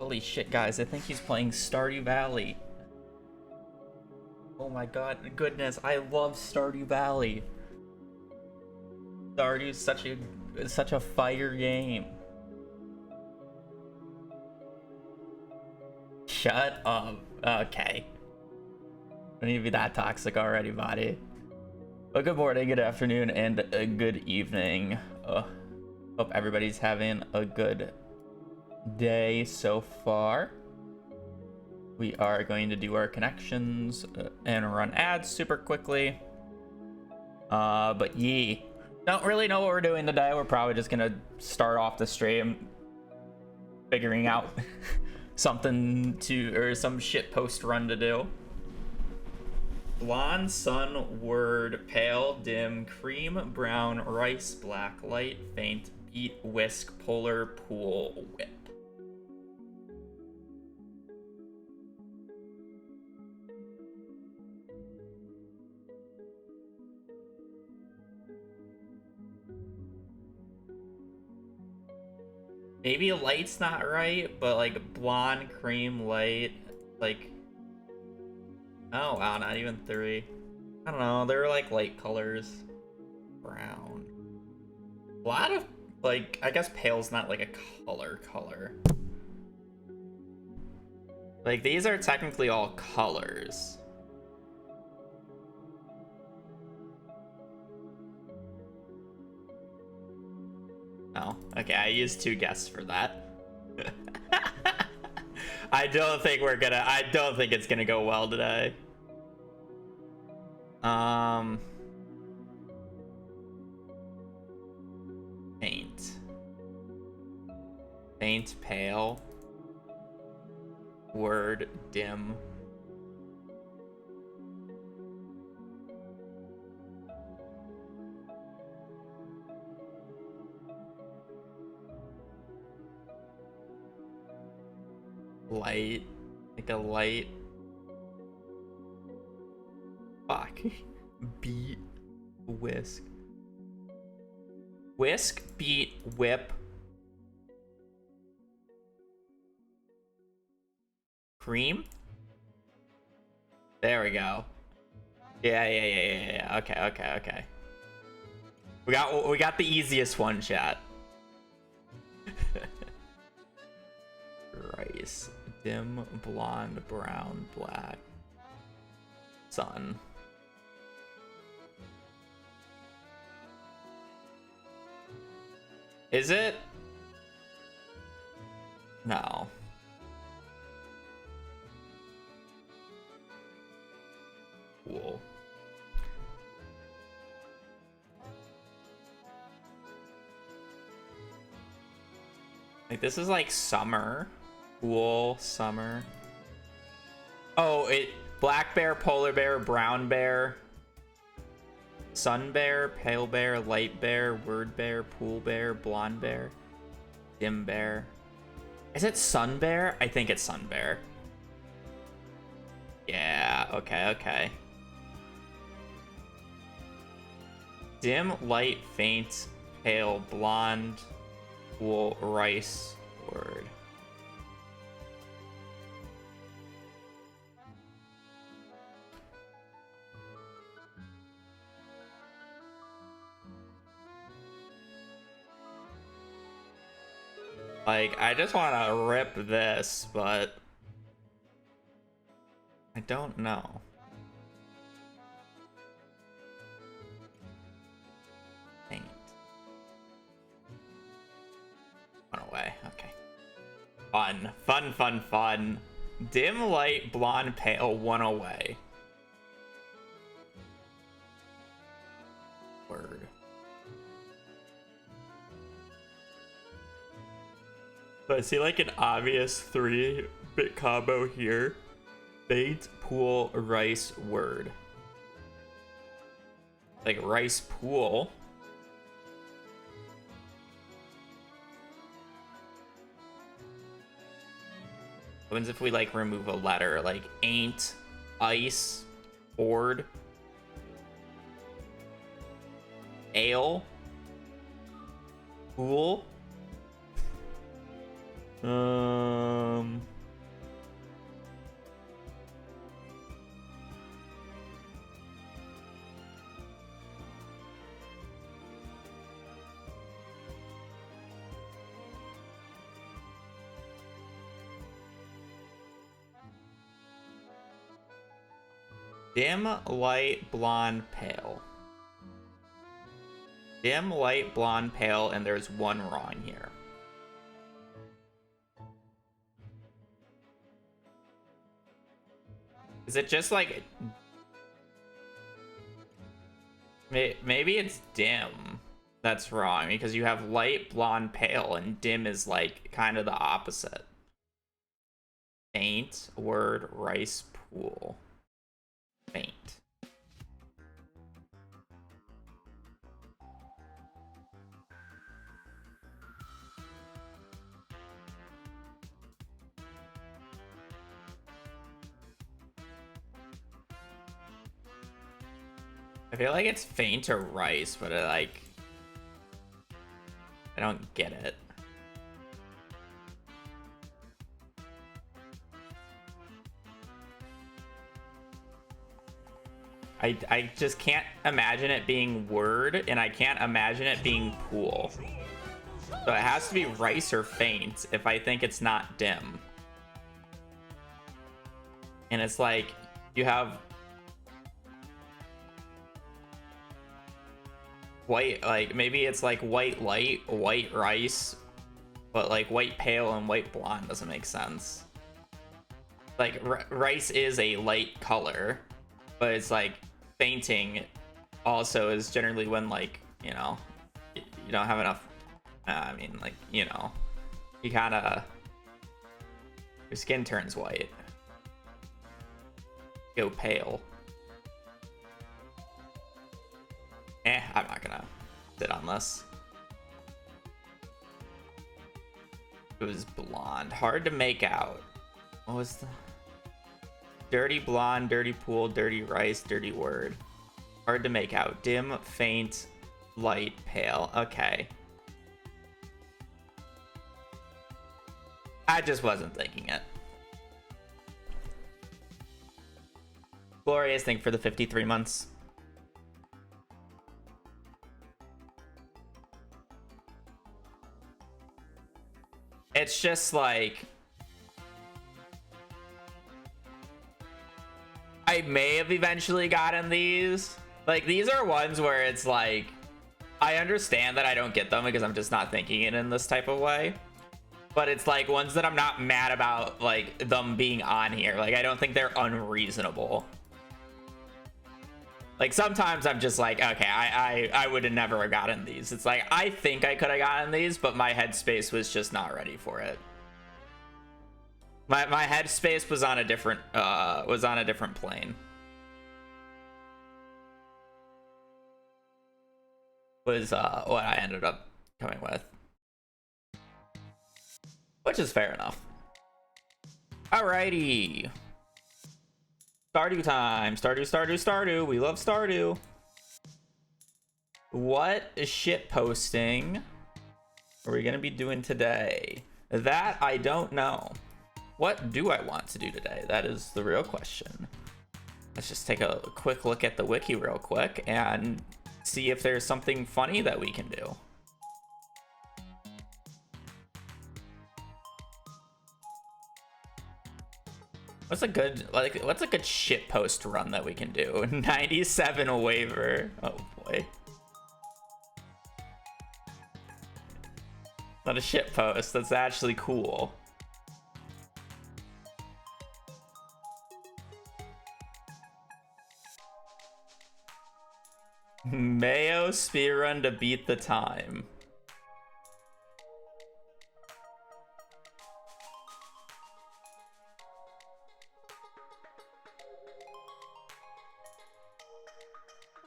Holy shit, guys, I think he's playing Stardew Valley. Oh my god, goodness, I love Stardew Valley. Stardew's such a fire game. Shut up. Okay. Don't need to be that toxic already, buddy. Well, good morning, good afternoon, and good evening. Hope everybody's having a good day so far. We are going to do our connections and run ads super quickly. But don't really know what we're doing today. We're probably just gonna start off the stream figuring out something or some shit post run to do. Blonde, sun, word, pale, dim, cream, brown, rice, black, light, faint, beat, whisk, polar, pool, whip. Maybe light's not right, but like blonde, cream, light, like, oh wow, not even 3. I don't know, they're like light colors. Brown. A lot of, like, I guess pale's not like a color. Like, these are technically all colors. Oh, okay, I used 2 guesses for that. I don't think it's gonna go well today. Faint, pale, word, dim. Light, like a light. Fuck. Beat, whisk. Whisk, beat, whip. Cream? There we go. Yeah. Okay. We got the easiest one, chat. Rice. Dim, blonde, brown, black. Sun. Is it? No. Cool. Like, this is like summer. Cool, summer. Oh, black bear, polar bear, brown bear, sun bear, pale bear, light bear, word bear, pool bear, blonde bear, dim bear. Is it sun bear? I think it's sun bear. Yeah, okay. Dim, light, faint, pale, blonde, pool, rice, word. Like, I just want to rip this, but I don't know. Faint. One away. Okay. Fun. Dim, light, blonde, pale, 1 away. Word. So I see like an obvious 3-bit combo here. Faint, pool, rice, word. Like rice pool. What happens if we like remove a letter? Like ain't, ice, board, ale, pool. Um. Dim, light, blonde, pale. Dim, light, blonde, pale, and there's one wrong here. Is it just like... Maybe it's dim that's wrong, because you have light, blonde, pale, and dim is like kind of the opposite. Faint, word, rice, pool. Faint. I feel like it's faint or rice, but I don't get it. I just can't imagine it being word, and I can't imagine it being pool. So it has to be rice or faint if I think it's not dim. And it's like, you have white, like maybe it's like white light, white rice, but like white pale and white blonde doesn't make sense. Like rice is a light color, but it's like fainting also is generally when, like, you know, you don't have enough. I mean, like, you know, you kind of, your skin turns white. Go pale. I'm not gonna sit on this. It was blonde. Hard to make out. What was the... Dirty blonde, dirty pool, dirty rice, dirty word. Hard to make out. Dim, faint, light, pale. Okay. I just wasn't thinking it. Glorious, thank you for the 53 months. It's just like... I may have eventually gotten these. Like, these are ones where it's like, I understand that I don't get them because I'm just not thinking it in this type of way. But it's like ones that I'm not mad about, like, them being on here. Like, I don't think they're unreasonable. Like, sometimes I'm just like, okay, I would have never gotten these. It's like, I think I could have gotten these, but my headspace was just not ready for it. My headspace was on a different plane. Was what I ended up coming with, which is fair enough. Alrighty, Stardew time. Stardew. We love Stardew. What shit posting are we gonna be doing today? That I don't know. What do I want to do today? That is the real question. Let's just take a quick look at the wiki real quick and see if there's something funny that we can do. What's a good shit post run that we can do? 97 waiver. Oh boy. Not a shit post. That's actually cool. Mayo speedrun to beat the time.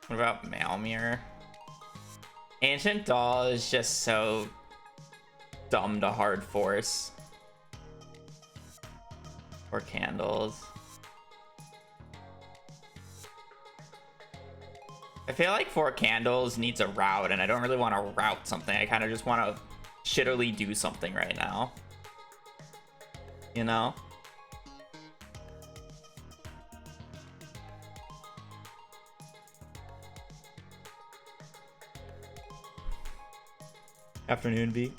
What about Malmere? Ancient Doll is just so dumb to hard force. Or candles. I feel like 4 candles needs a route, and I don't really want to route something. I kind of just want to shittily do something right now. you know? Afternoon, V.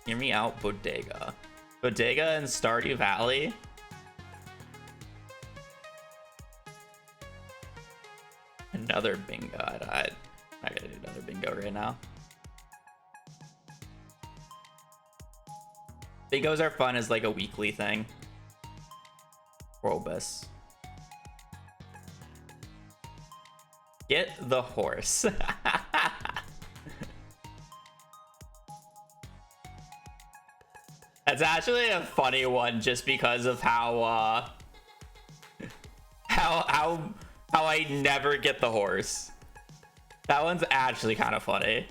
Hear me out, Bodega. Bodega and Stardew Valley. Another bingo. I gotta do another bingo right now. Bingos are fun as like a weekly thing. Robus. Get the horse. That's actually a funny one just because of how I never get the horse. That one's actually kind of funny.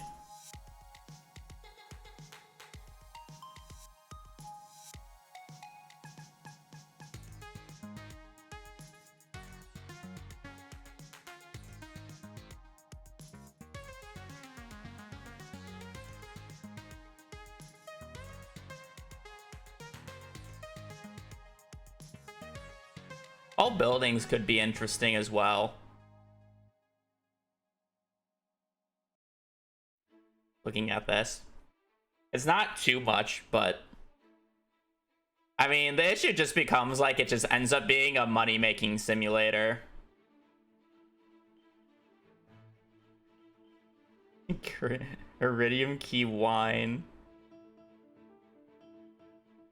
All buildings could be interesting as well. Looking at this, it's not too much, but I mean, the issue just becomes like it just ends up being a money-making simulator. Iridium key wine.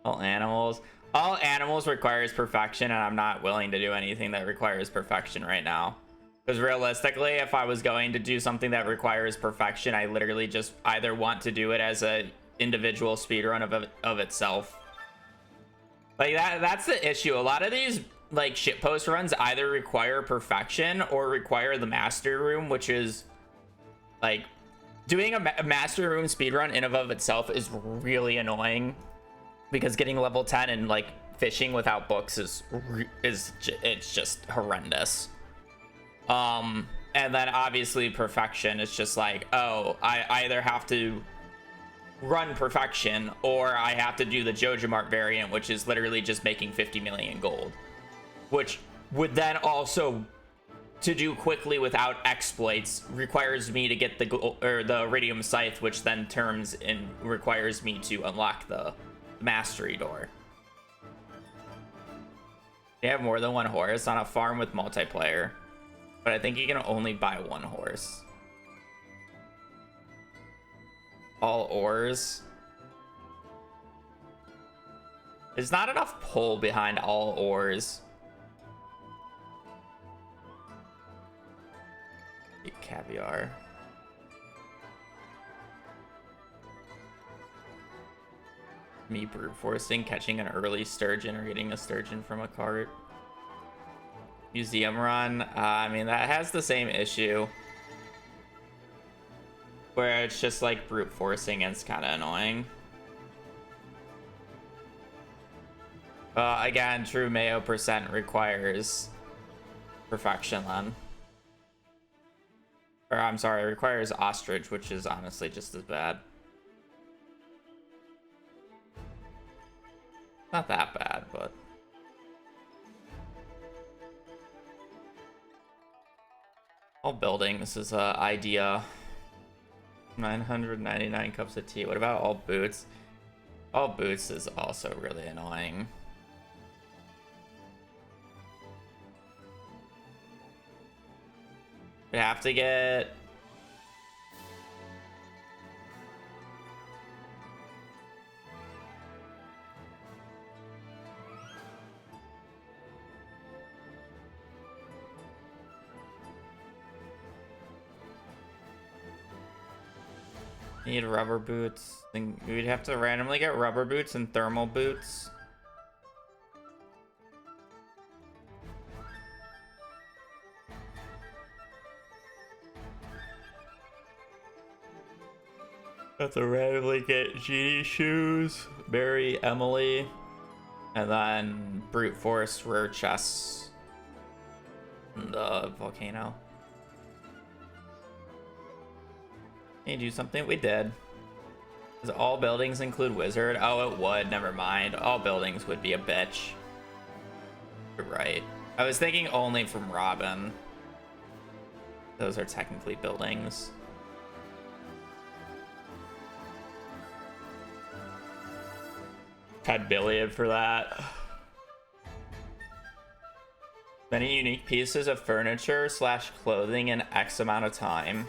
All animals requires perfection, and I'm not willing to do anything that requires perfection right now. Because realistically, if I was going to do something that requires perfection, I literally just either want to do it as a individual speedrun of itself. Like that's the issue. A lot of these like shitpost runs either require perfection or require the master room, which is like doing a master room speedrun in and of itself is really annoying. Because getting level 10 and like fishing without books is it's just horrendous. And then obviously perfection is just like, oh, I either have to run perfection or I have to do the Jojo Mart variant, which is literally just making 50 million gold, which would then also, to do quickly without exploits, requires me to get the Iridium Scythe, which then turns and requires me to unlock the mastery door. You have more than one horse on a farm with multiplayer, but I think you can only buy one horse. All ores. There's not enough pull behind all ores. Caviar. Me brute forcing, catching an early sturgeon or getting a sturgeon from a cart. Museum run. I mean, that has the same issue where it's just like brute forcing and it's kind of annoying. Again, true Mayo percent requires perfection then. Or I'm sorry, it requires ostrich, which is honestly just as bad. Not that bad, but all buildings is a idea. 999 cups of tea. What about all boots? All boots is also really annoying. We have to get need rubber boots. Then we'd have to randomly get rubber boots and thermal boots. Have to randomly get Genie shoes, Barry, Emily, and then brute force rare chests in the volcano. Can you do something? We did. Does all buildings include wizard? Oh, it would. Never mind. All buildings would be a bitch. You're right. I was thinking only from Robin. Those are technically buildings. Had billion for that. Many unique pieces of furniture / clothing in X amount of time.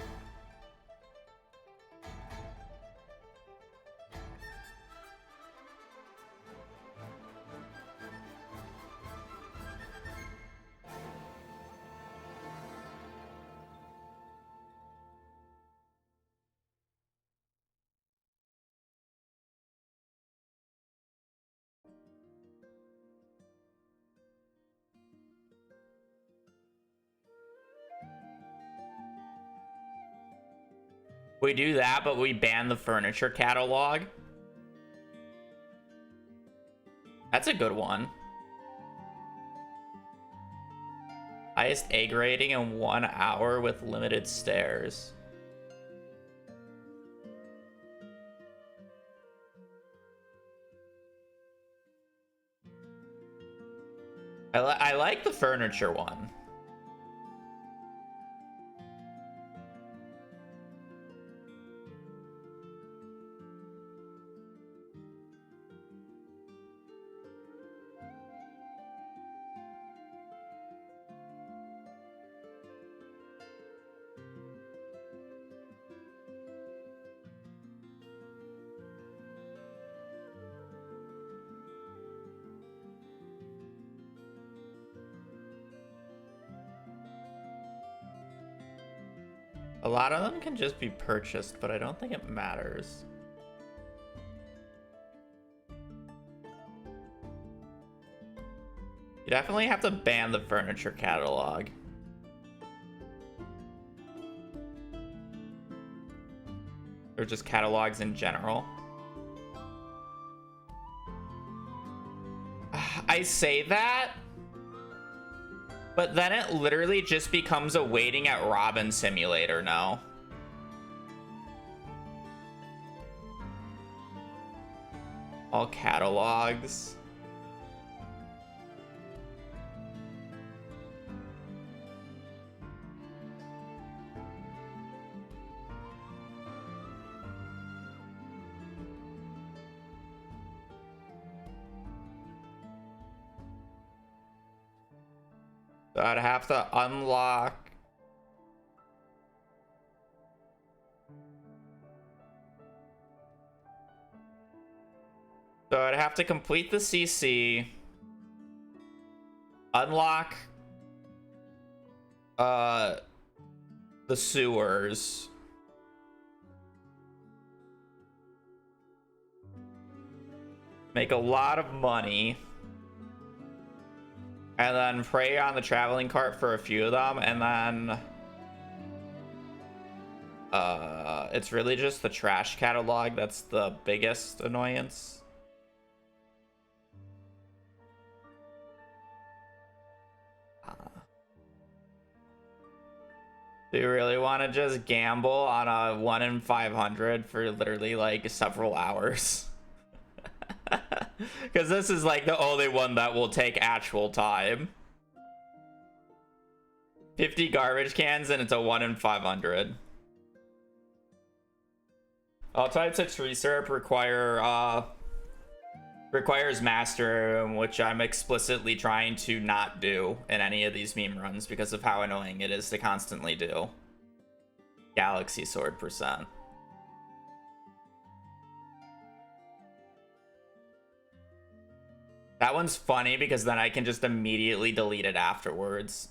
We do that, but we ban the furniture catalog. That's a good one. Highest egg rating in 1 hour with limited stairs. I like the furniture one. A lot of them can just be purchased, but I don't think it matters. You definitely have to ban the furniture catalog. Or just catalogs in general. I say that, but then it literally just becomes a waiting at Robin simulator now. All catalogs. So I'd have to unlock. So I'd have to complete the CC. Unlock the sewers. Make a lot of money. And then prey on the traveling cart for a few of them, and then it's really just the trash catalog that's the biggest annoyance. Do you really want to just gamble on a 1 in 500 for literally like several hours? Because this is like the only one that will take actual time. 50 garbage cans and it's a 1 in 500. All types of tree syrup requires master, which I'm explicitly trying to not do in any of these meme runs because of how annoying it is to constantly do. Galaxy Sword %. That one's funny because then I can just immediately delete it afterwards.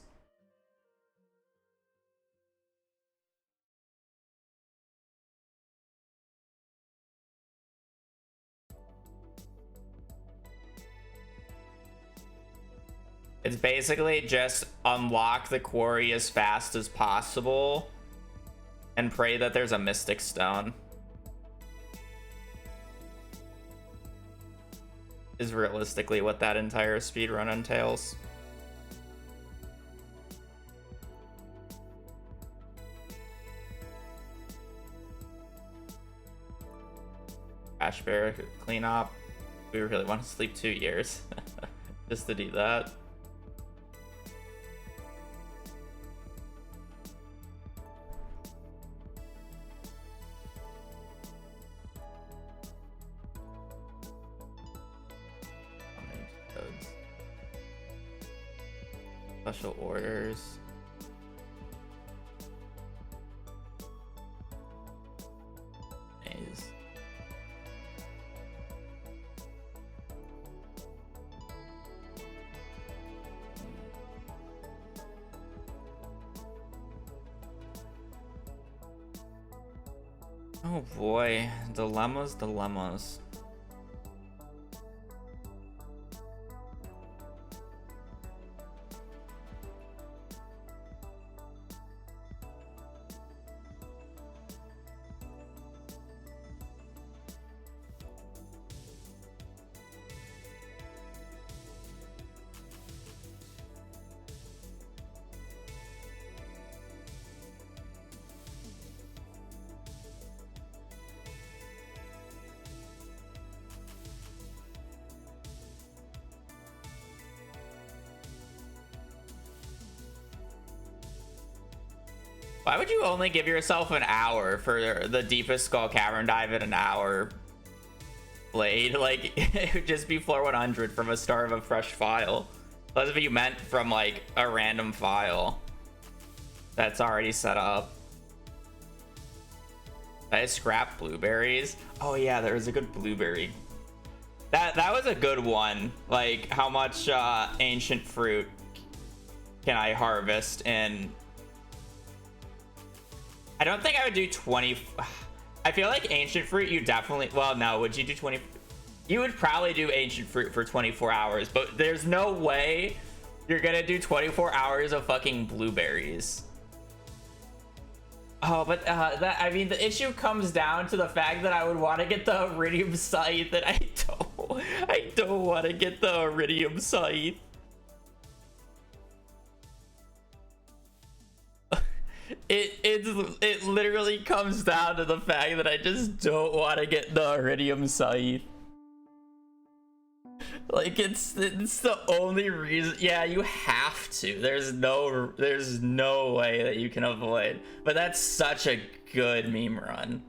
It's basically just unlock the quarry as fast as possible and pray that there's a mystic stone. Is realistically what that entire speedrun entails. trash bear cleanup. We really want to sleep 2 years just to do that. Special orders. Maze. Oh boy, dilemmas. Why would you only give yourself an hour for the deepest skull cavern dive in an hour? Blade, like, it would just be floor 100 from a start of a fresh file. That's if you meant from like a random file that's already set up. I scrap blueberries. Oh yeah, there was a good blueberry. That was a good one. Like, how much ancient fruit can I harvest? And I don't think I would do 20. I feel like ancient fruit, you definitely, well, no, would you do 20? You would probably do ancient fruit for 24 hours, but there's no way you're gonna do 24 hours of fucking blueberries. Oh, but I mean, the issue comes down to the fact that I would want to get the iridium scythe, and I don't want to get the iridium scythe. It literally comes down to the fact that I just don't want to get the iridium scythe. Like, it's the only reason. Yeah, you have to. There's no way that you can avoid. But that's such a good meme run.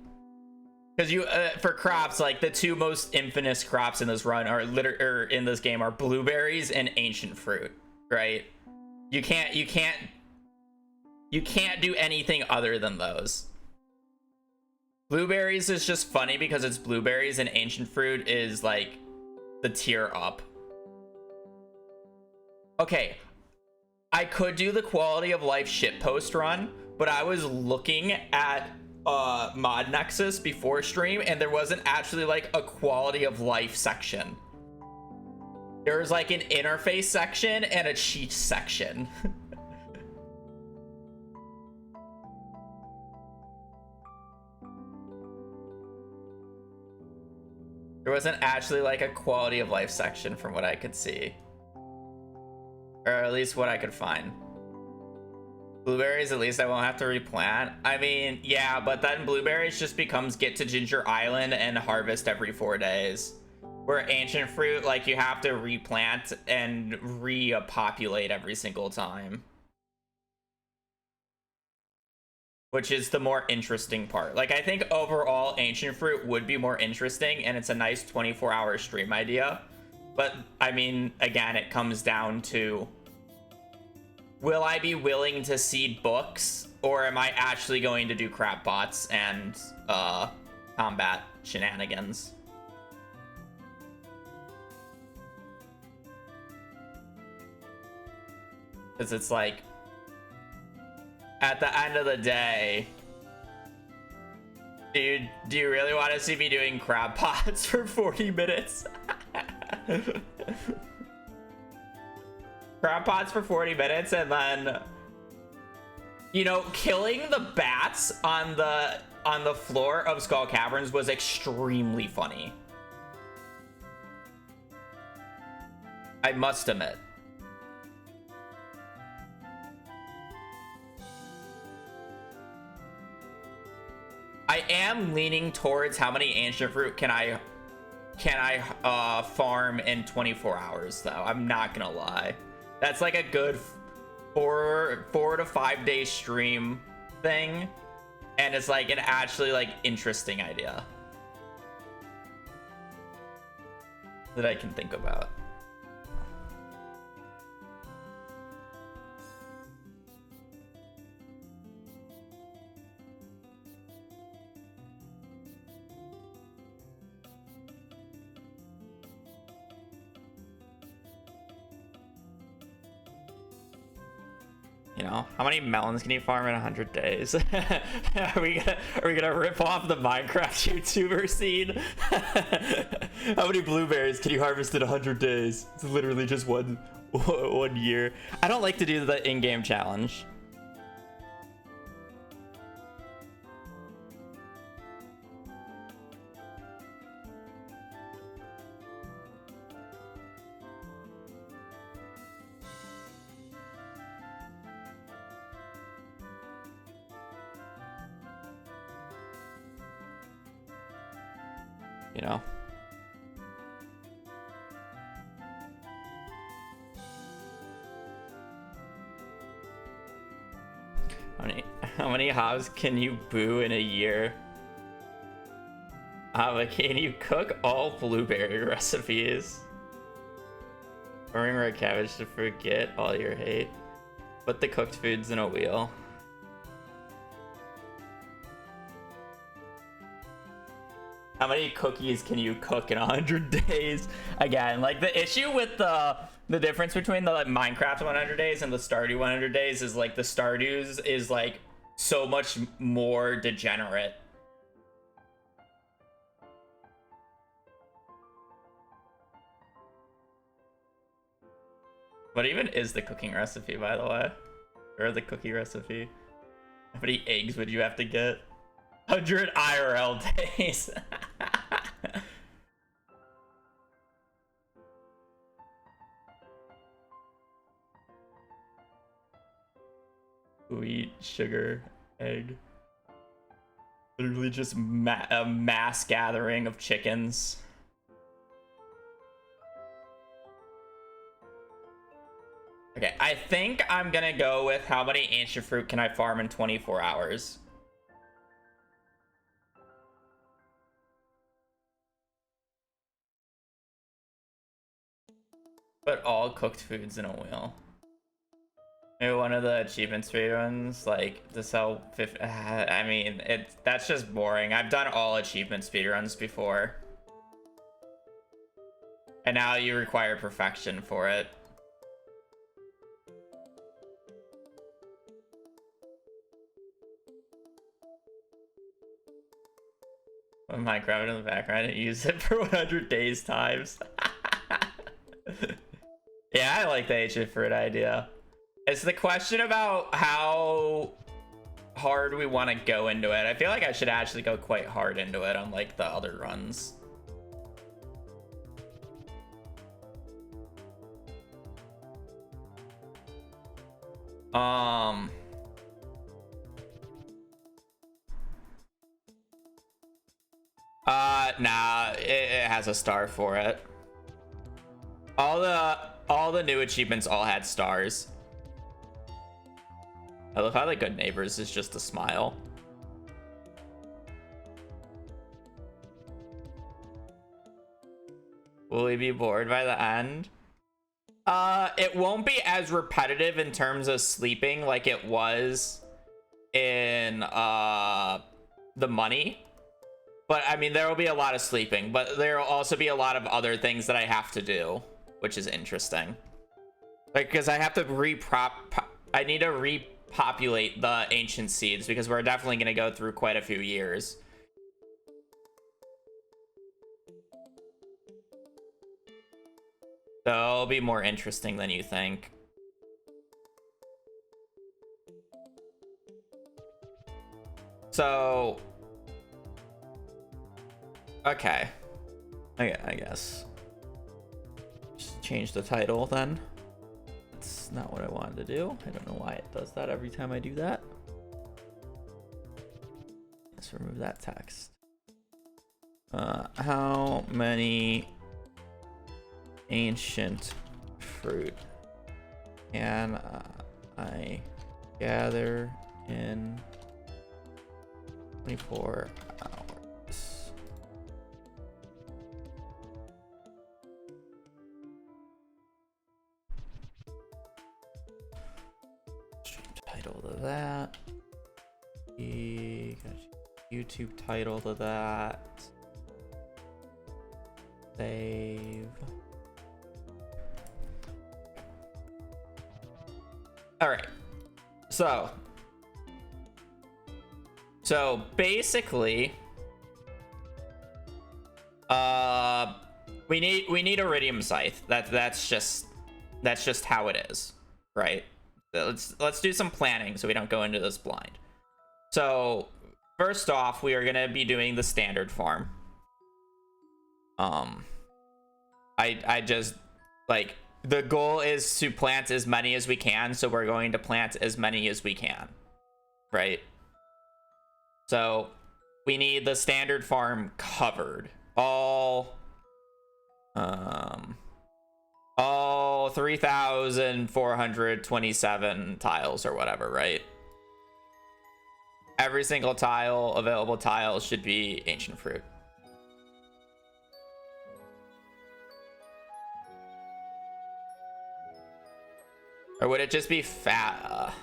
Because you for crops, like the two most infamous crops in this run are in this game are blueberries and ancient fruit, right? You can't do anything other than those. Blueberries is just funny because it's blueberries, and ancient fruit is like the tier up. Okay, I could do the quality of life shitpost run, but I was looking at Mod Nexus before stream, and there wasn't actually like a quality of life section. There was like an interface section and a cheat section. There wasn't actually like a quality of life section from what I could see. Or at least what I could find. Blueberries, at least I won't have to replant. I mean, yeah, but then blueberries just becomes get to Ginger Island and harvest every 4 days. Where ancient fruit, like, you have to replant and repopulate every single time. Which is the more interesting part. Like, I think overall ancient fruit would be more interesting, and it's a nice 24-hour stream idea. But I mean, again, it comes down to, will I be willing to seed books, or am I actually going to do crap bots and combat shenanigans? Because it's like, at the end of the day, dude, do you really want to see me doing crab pots for 40 minutes? Crab pots for 40 minutes, and then, you know, killing the bats on the floor of Skull Caverns was extremely funny. I must admit. I am leaning towards how many ancient fruit can I can I farm in 24 hours though. I'm not gonna lie. That's like a good 4 to 5 day stream thing, and it's like an actually like interesting idea that I can think about. You know, how many melons can you farm in 100 days? are we gonna rip off the Minecraft YouTuber scene? How many blueberries can you harvest in 100 days? It's literally just one year. I don't like to do the in-game challenge. You know, how many hows can you boo in a year? Can you cook all blueberry recipes? Burning red cabbage to forget all your hate. Put the cooked foods in a wheel. How many cookies can you cook in 100 days? Again, like the issue with the difference between the like, Minecraft 100 days and the Stardew 100 days is like the Stardew's is like so much more degenerate. What even is the cooking recipe, by the way? Or the cookie recipe? How many eggs would you have to get? 100 IRL days. Wheat, sugar, egg. Literally just a mass gathering of chickens. Okay, I think I'm gonna go with how many ancient fruit can I farm in 24 hours? Put all cooked foods in a wheel. Maybe one of the achievement speedruns, like to sell 50. I mean, that's just boring. I've done all achievement speedruns before, and now you require perfection for it. Put Minecraft in the background and use it for 100 days times. Yeah, I like the ancient fruit idea. It's the question about how hard we want to go into it. I feel like I should actually go quite hard into it on like the other runs. Nah, it has a star for it. All the new achievements all had stars. I love how the good neighbors is just a smile. Will we be bored by the end? It won't be as repetitive in terms of sleeping like it was in the money. But I mean, there will be a lot of sleeping, but there will also be a lot of other things that I have to do, which is interesting. Like, because I have to I need to repopulate the ancient seeds because we're definitely going to go through quite a few years. So it'll be more interesting than you think. So, okay. I guess. Just change the title then. That's not what I wanted to do. I don't know why it does that every time I do that. Let's remove that text. How many ancient fruit can I gather in 24 hours? Stream title to that. YouTube title to that. Save. All right. So basically, we need iridium scythe. That's just how it is, right? Let's do some planning so we don't go into this blind. So first off, we are gonna be doing the standard farm. I just like, the goal is to plant as many as we can, so we're going to plant as many as we can, right? So we need the standard farm covered, all 3,427 tiles or whatever, right? Every single available tile should be ancient fruit. Or would it just be fat?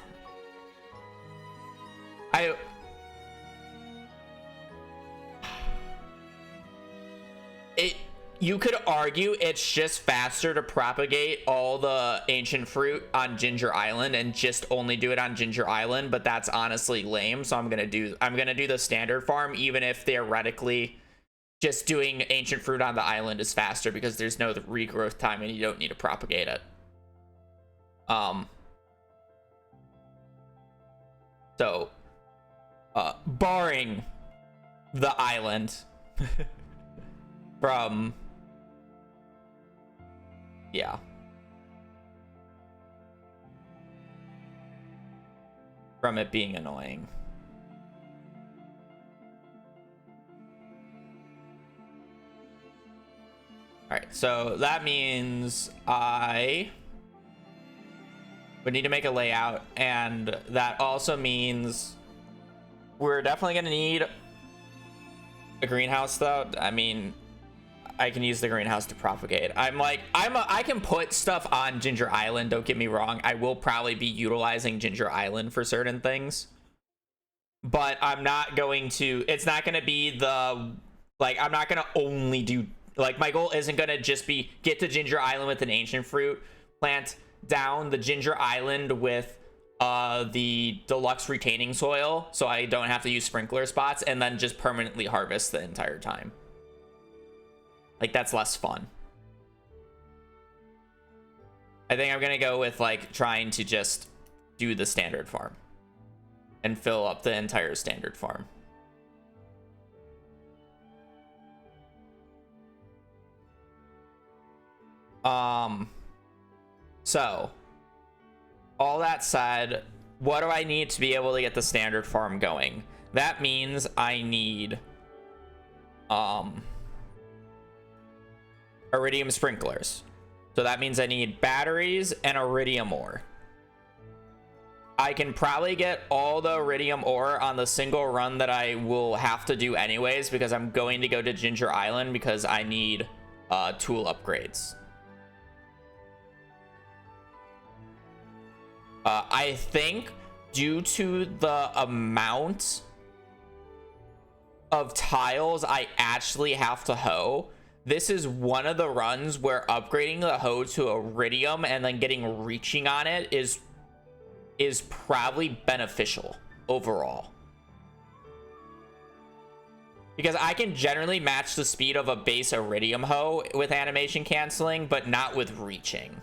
You could argue it's just faster to propagate all the ancient fruit on Ginger Island and just only do it on Ginger Island, but that's honestly lame. So I'm gonna do the standard farm, even if theoretically just doing ancient fruit on the island is faster because there's no regrowth time and you don't need to propagate it. So barring the island from it being annoying. All right, so that means I would need to make a layout, and that also means we're definitely gonna need a greenhouse, though. I mean, I can use the greenhouse to propagate. I can put stuff on Ginger Island, don't get me wrong. I will probably be utilizing Ginger Island for certain things, but I'm not going to, it's not going to be the, like, I'm not going to only do, like, my goal isn't going to just be get to Ginger Island with an ancient fruit, plant down the Ginger Island with the deluxe retaining soil so I don't have to use sprinkler spots, and then just permanently harvest the entire time. Like, that's less fun. I think I'm gonna go with, like, trying to just do the standard farm and fill up the entire standard farm. So all that said, what do I need to be able to get the standard farm going? That means I need iridium sprinklers. So that means I need batteries and iridium ore. I can probably get all the iridium ore on the single run that I will have to do anyways, because I'm going to go to Ginger Island because I need tool upgrades. I think due to the amount of tiles I actually have to hoe, this is one of the runs where upgrading the hoe to iridium and then getting reaching on it is probably beneficial overall. Because I can generally match the speed of a base iridium hoe with animation canceling, but not with reaching.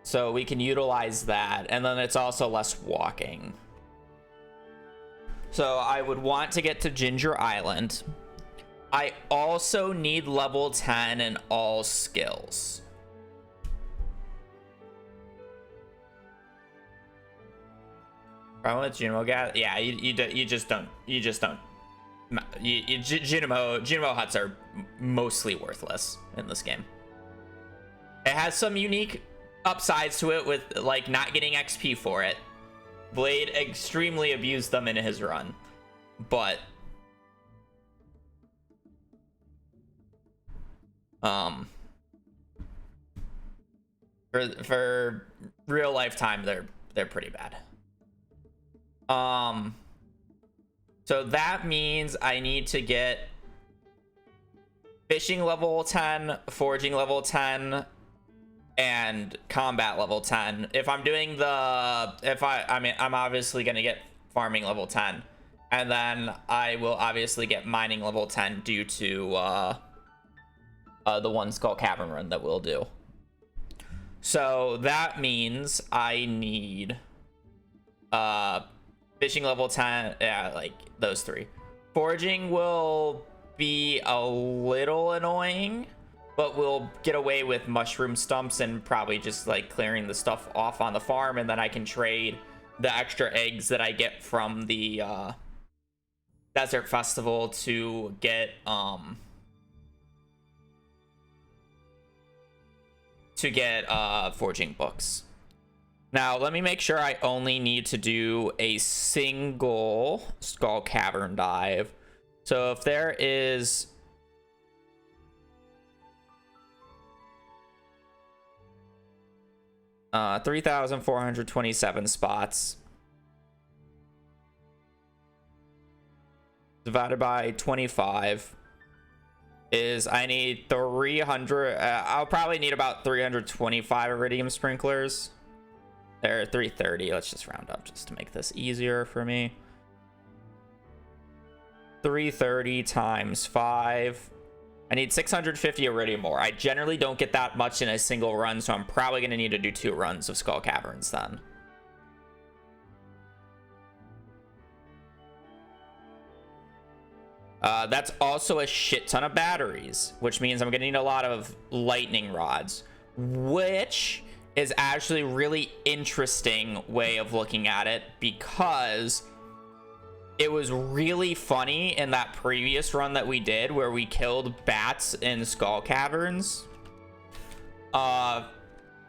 So we can utilize that, and then it's also less walking. So I would want to get to Ginger Island. I also need level 10 in all skills. Problem with Junimo gas? Yeah, you just don't Junimo huts are mostly worthless in this game. It has some unique upsides to it with like not getting XP for it. Blade extremely abused them in his run, but for real lifetime they're pretty bad. So that means I need to get fishing level 10, foraging level 10, and combat level 10. If I'm doing the, I'm obviously gonna get farming level 10, and then I will obviously get mining level 10 due to the one Skull Cavern run that we'll do. So that means I need fishing level 10, yeah, like those three. Foraging will be a little annoying, but we'll get away with mushroom stumps and probably just like clearing the stuff off on the farm, and then I can trade the extra eggs that I get from the desert festival to get foraging books. Now let me make sure I only need to do a single Skull Cavern dive. So if there is 3,427 spots divided by 25 is I need 300. I'll probably need about 325 iridium sprinklers. There, 330. Let's just round up just to make this easier for me. 330 times 5. I need 650 iridium ore. I generally don't get that much in a single run, so I'm probably going to need to do 2 runs of Skull Caverns then. That's also a shit ton of batteries, which means I'm going to need a lot of lightning rods, which is actually a really interesting way of looking at it, because it was really funny in that previous run that we did where we killed bats in Skull Caverns on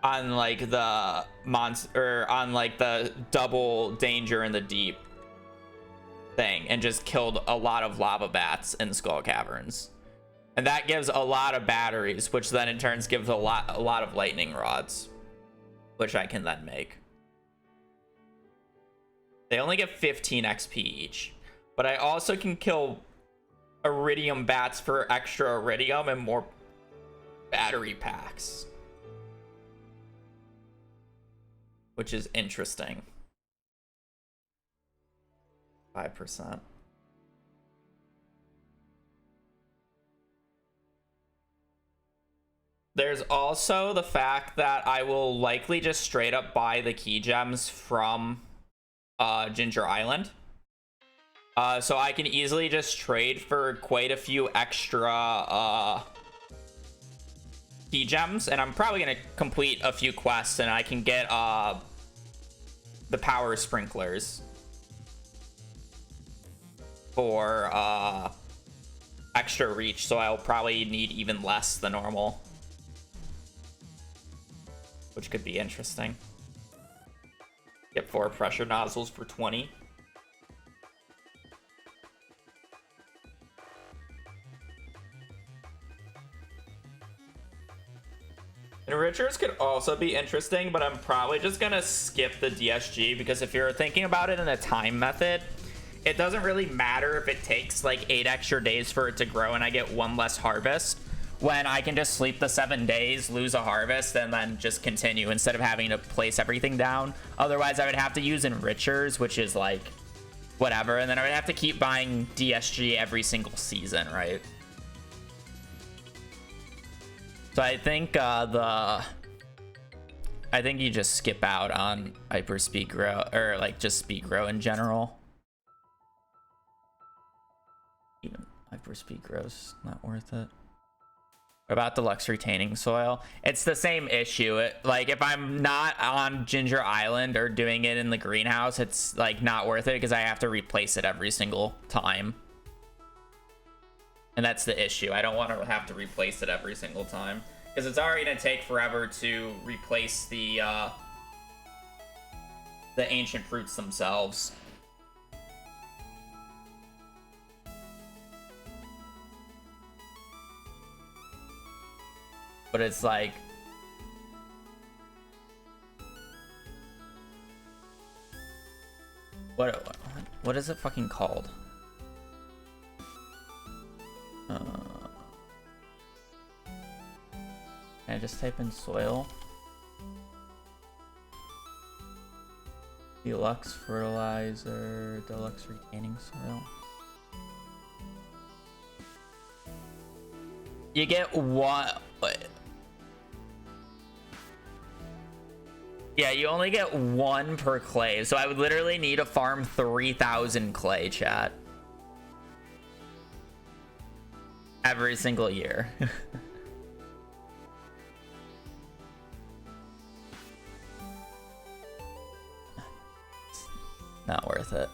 like the monster, on like the double danger in the deep thing, and just killed a lot of lava bats in Skull Caverns, and that gives a lot of batteries, which then in turns gives a lot of lightning rods, which I can then make. They only get 15 XP each, but I also can kill iridium bats for extra iridium and more battery packs, which is interesting. 5%. There's also the fact that I will likely just straight up buy the key gems from Ginger Island. So I can easily just trade for quite a few extra key gems, and I'm probably gonna complete a few quests, and I can get the power sprinklers for extra reach, so I'll probably need even less than normal, which could be interesting. Get 4 pressure nozzles for 20. Enrichers could also be interesting, but I'm probably just gonna skip the DSG, because if you're thinking about it in a time method, it doesn't really matter if it takes like 8 extra days for it to grow and I get 1 less harvest, when I can just sleep the 7 days, lose a harvest, and then just continue instead of having to place everything down. Otherwise, I would have to use enrichers, which is like whatever, and then I would have to keep buying DSG every single season, right? So I think I think you just skip out on hyper speed grow, or like just speed grow in general. Even hyper speed grow's not worth it. What about deluxe retaining soil? It's the same issue. Like, if I'm not on Ginger Island or doing it in the greenhouse, it's like not worth it because I have to replace it every single time. And that's the issue. I don't want to have to replace it every single time because it's already gonna take forever to replace the ancient fruits themselves. But it's like, what is it fucking called? Can I just type in soil? Deluxe fertilizer, deluxe retaining soil. You get one. Yeah, you only get one per clay, so I would literally need to farm 3,000 clay, chat. Every single year. Not worth it.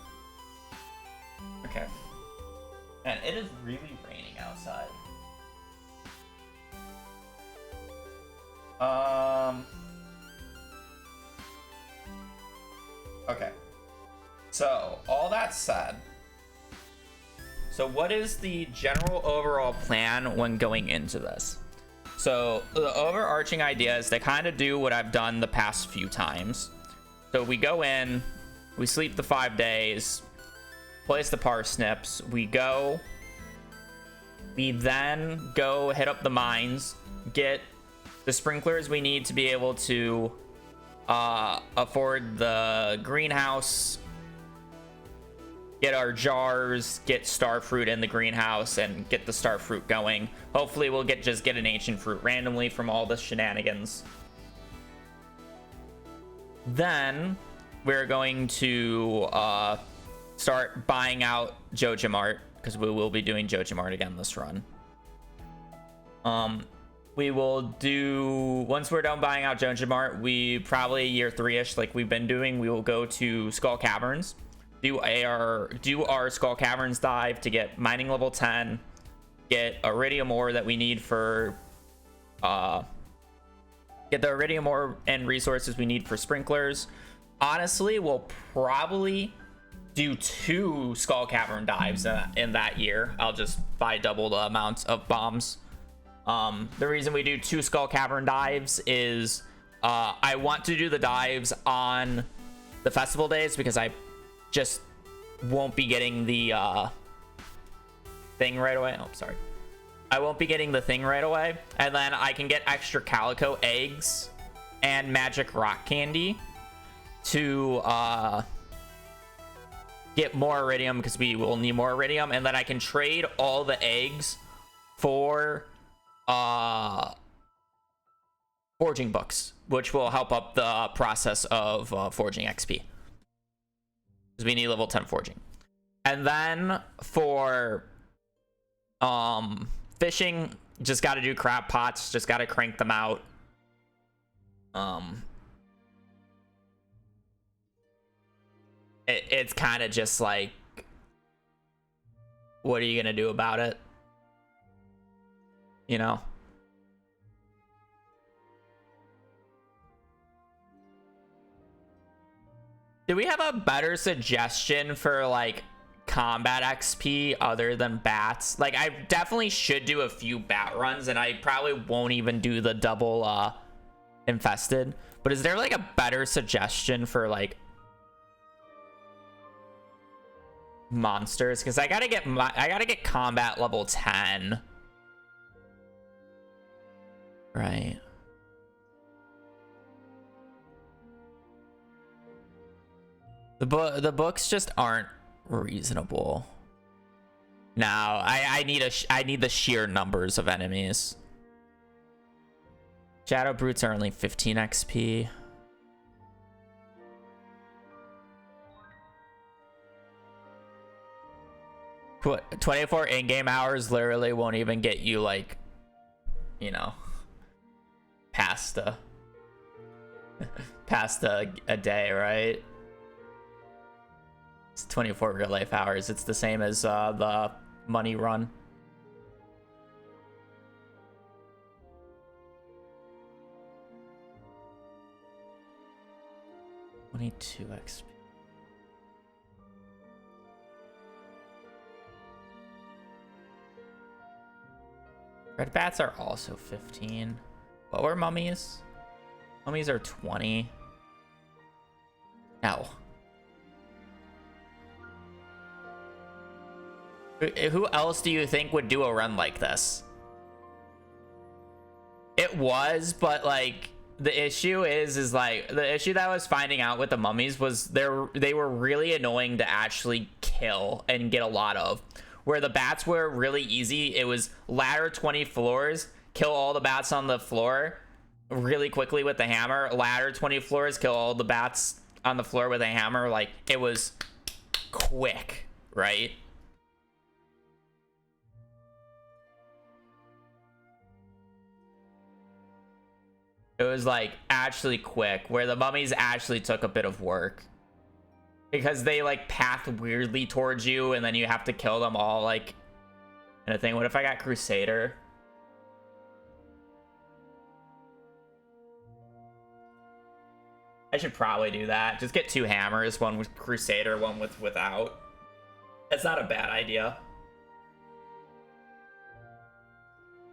Okay. And it is really raining outside. Okay. So, all that said, so what is the general overall plan when going into this? So, the overarching idea is to kind of do what I've done the past few times. So, we go in, we sleep the 5 days, place the parsnips, we then go hit up the mines, get the sprinklers we need to be able to afford the greenhouse, get our jars, get star fruit in the greenhouse, and get the star fruit going. Hopefully we'll just get an ancient fruit randomly from all the shenanigans. Then we're going to start buying out JojaMart, because we will be doing JojaMart again this run. We will do, once we're done buying out JojaMart, we probably year 3-ish, like we've been doing, we will go to Skull Caverns, do our Skull Caverns dive to get mining level 10, get iridium ore that we need for get the iridium ore and resources we need for sprinklers. Honestly, we'll probably do 2 Skull Cavern dives in that year. I'll just buy double the amount of bombs. The reason we do 2 Skull Cavern dives is I want to do the dives on the festival days because I just won't be getting the thing right away. Oh, sorry. I won't be getting the thing right away. And then I can get extra calico eggs and magic rock candy to get more iridium because we will need more iridium. And then I can trade all the eggs for forging books, which will help up the process of forging XP, because we need level 10 forging. And then for fishing, just got to do crab pots, just got to crank them out. It's kind of just like, what are you gonna do about it? You know? Do we have a better suggestion for like combat XP other than bats? Like, I definitely should do a few bat runs, and I probably won't even do the double infested. But is there like a better suggestion for like monsters? Because I gotta get combat level 10. Right. The books just aren't reasonable. No, I need the sheer numbers of enemies. Shadow Brutes are only 15 XP. What, 24 in-game hours literally won't even get you like you know, past a past a day, right? It's 24 real life hours. It's the same as the money run. $22 XP. Red bats are also 15. What were mummies? Mummies are 20. No. Who else do you think would do a run like this? It was, but like the issue is like the issue that I was finding out with the mummies was they were really annoying to actually kill and get a lot of. Where the bats were really easy, it was ladder 20 floors, kill all the bats on the floor really quickly with the hammer. Ladder 20 floors, kill all the bats on the floor with a hammer. Like, it was quick, right? It was like actually quick, where the mummies actually took a bit of work. Because they like path weirdly towards you and then you have to kill them all like in a thing. What if I got Crusader? I should probably do that. Just get 2 hammers, one with Crusader, one without. That's not a bad idea.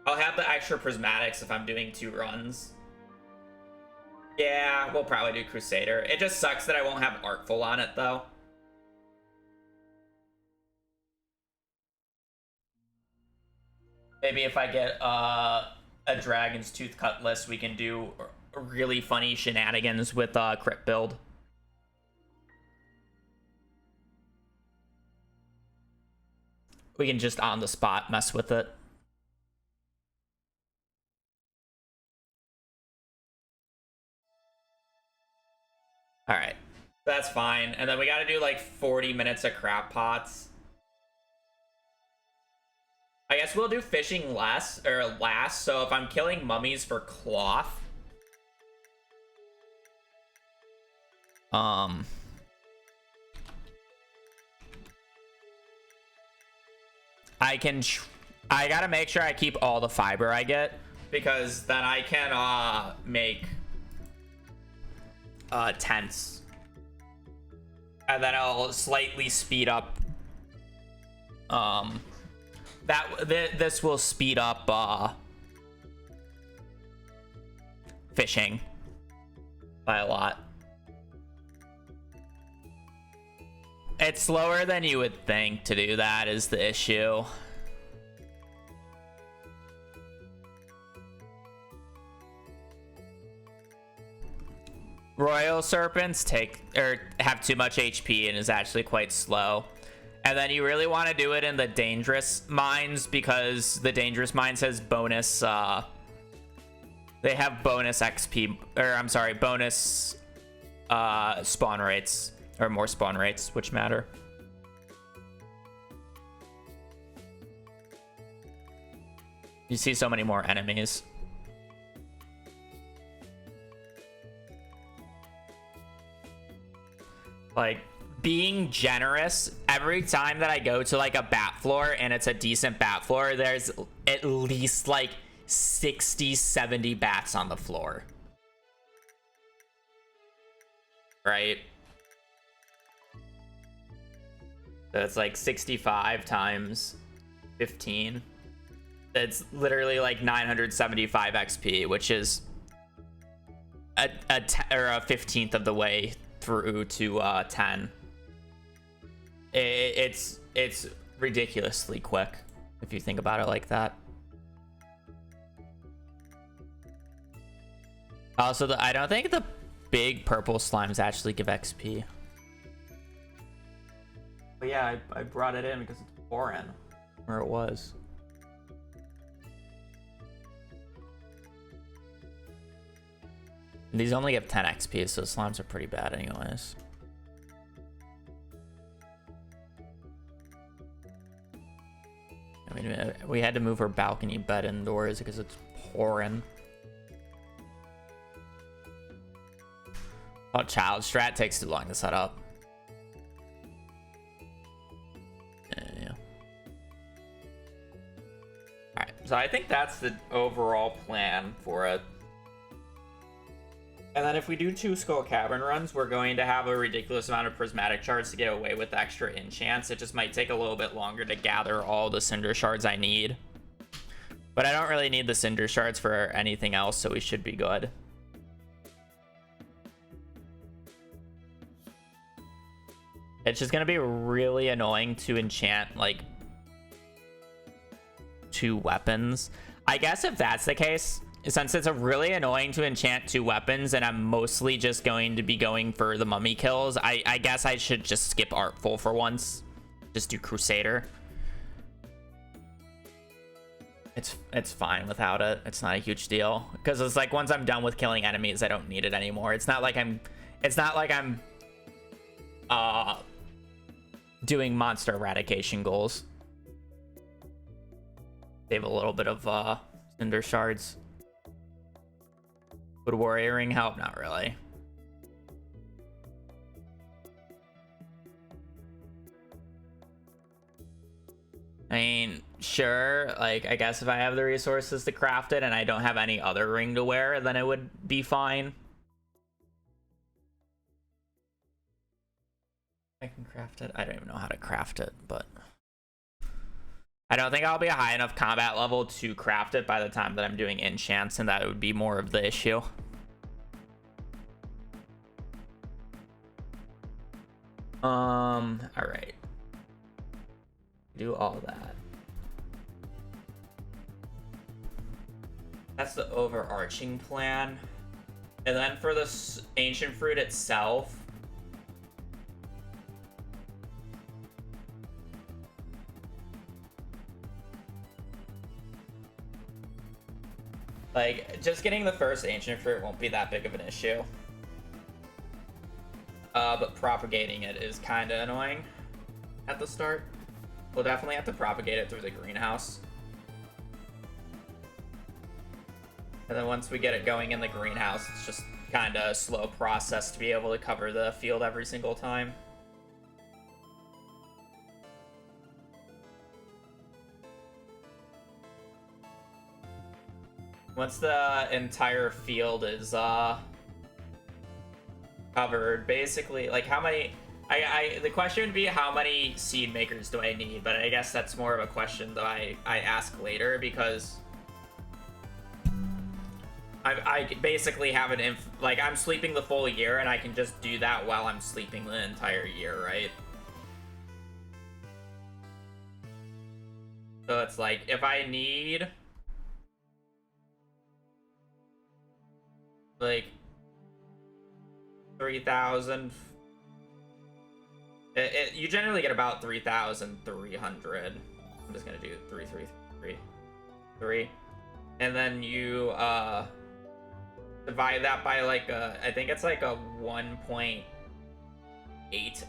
I'll have the extra prismatics if I'm doing 2 runs. Yeah, we'll probably do Crusader. It just sucks that I won't have Artful on it, though. Maybe if I get a Dragon's Tooth Cutlass, we can do really funny shenanigans with crit build. We can just on the spot mess with it. All right, that's fine. And then we got to do like 40 minutes of crap pots. I guess we'll do fishing last. So if I'm killing mummies for cloth, I gotta make sure I keep all the fiber I get, because then I can make tents, and then I'll slightly speed up this will speed up fishing by a lot. It's slower than you would think to do that, is the issue. Royal serpents have too much HP and is actually quite slow. And then you really want to do it in the dangerous mines, because the dangerous mines has bonus they have bonus XP, or I'm sorry, bonus spawn rates, or more spawn rates, which matter. You see so many more enemies. Like, being generous, every time that I go to like a bat floor and it's a decent bat floor, there's at least like 60-70 bats on the floor, right? So it's like 65 times 15. It's literally like 975 XP, which is a 15th of the way through to 10. It's ridiculously quick if you think about it like that. Also, I don't think the big purple slimes actually give XP. But yeah, I brought it in because it's foreign, where it was. These only give 10 XP, so slimes are pretty bad anyways. I mean, we had to move our balcony bed indoors because it's pouring. Oh, child strat takes too long to set up. Yeah. Alright, so I think that's the overall plan for it. And then if we do 2 Skull Cavern runs, we're going to have a ridiculous amount of prismatic shards to get away with extra enchants. It just might take a little bit longer to gather all the cinder shards I need. But I don't really need the cinder shards for anything else, so we should be good. It's just gonna be really annoying to enchant like 2 weapons. I guess if that's the case, since it's really annoying to enchant 2 weapons and I'm mostly just going to be going for the mummy kills, I guess I should just skip Artful for once. Just do Crusader. It's fine without it. It's not a huge deal. Because it's like once I'm done with killing enemies, I don't need it anymore. It's not like I'm doing monster eradication goals. Save a little bit of cinder shards. Would warrioring help? Not really. I mean, sure, like, I guess if I have the resources to craft it and I don't have any other ring to wear, then it would be fine. I can craft it. I don't even know how to craft it, but I don't think I'll be a high enough combat level to craft it by the time that I'm doing enchants, and that would be more of the issue. All right. Do all that. That's the overarching plan. And then for the ancient fruit itself, like, just getting the first ancient fruit won't be that big of an issue. But propagating it is kind of annoying at the start. We'll definitely have to propagate it through the greenhouse. And then once we get it going in the greenhouse, it's just kind of a slow process to be able to cover the field every single time. Once the entire field is covered, basically, like, how many... the question would be how many seed makers do I need, but I guess that's more of a question that I ask later, because I basically have an like, I'm sleeping the full year and I can just do that while I'm sleeping the entire year, right? So it's like, if I need like 3,000, you generally get about 3,300. I'm just gonna do 3, and then you divide that by like I think it's like a 1.8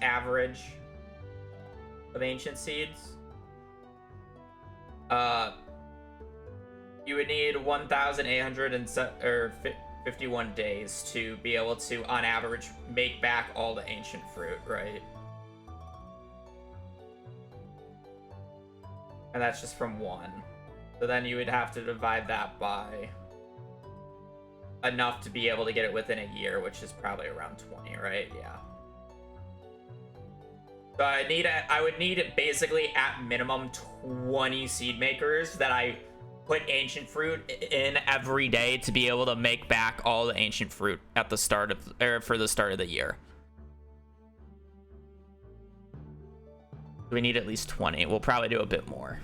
average of ancient seeds. You would need 1,851 days to be able to, on average, make back all the ancient fruit, right? And that's just from 1. So then you would have to divide that by enough to be able to get it within a year, which is probably around 20, right? Yeah. So I would need basically at minimum 20 seed makers that I put ancient fruit in every day to be able to make back all the ancient fruit at the start of, or for the start of the year. We need at least 20. We'll probably do a bit more.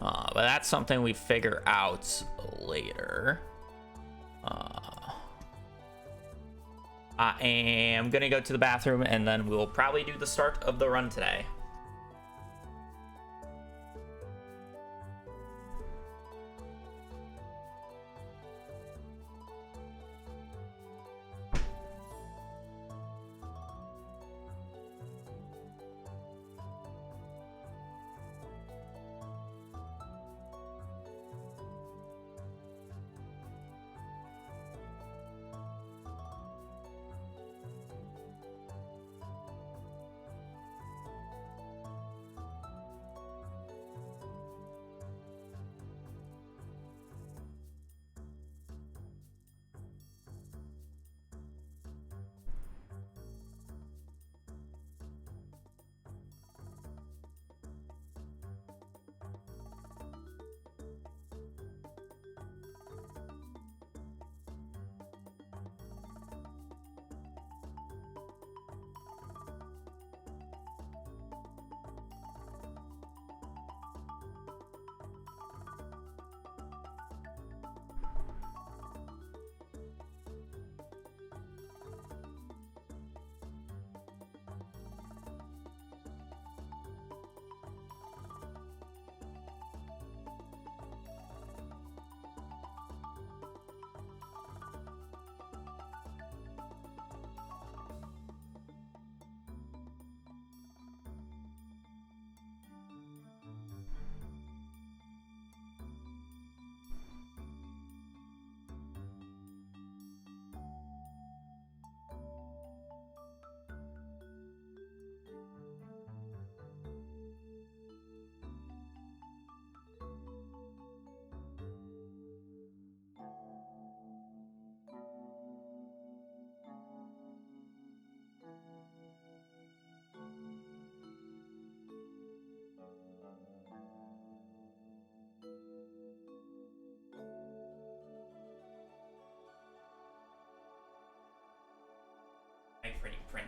But that's something we figure out later. I am gonna go to the bathroom and then we'll probably do the start of the run today.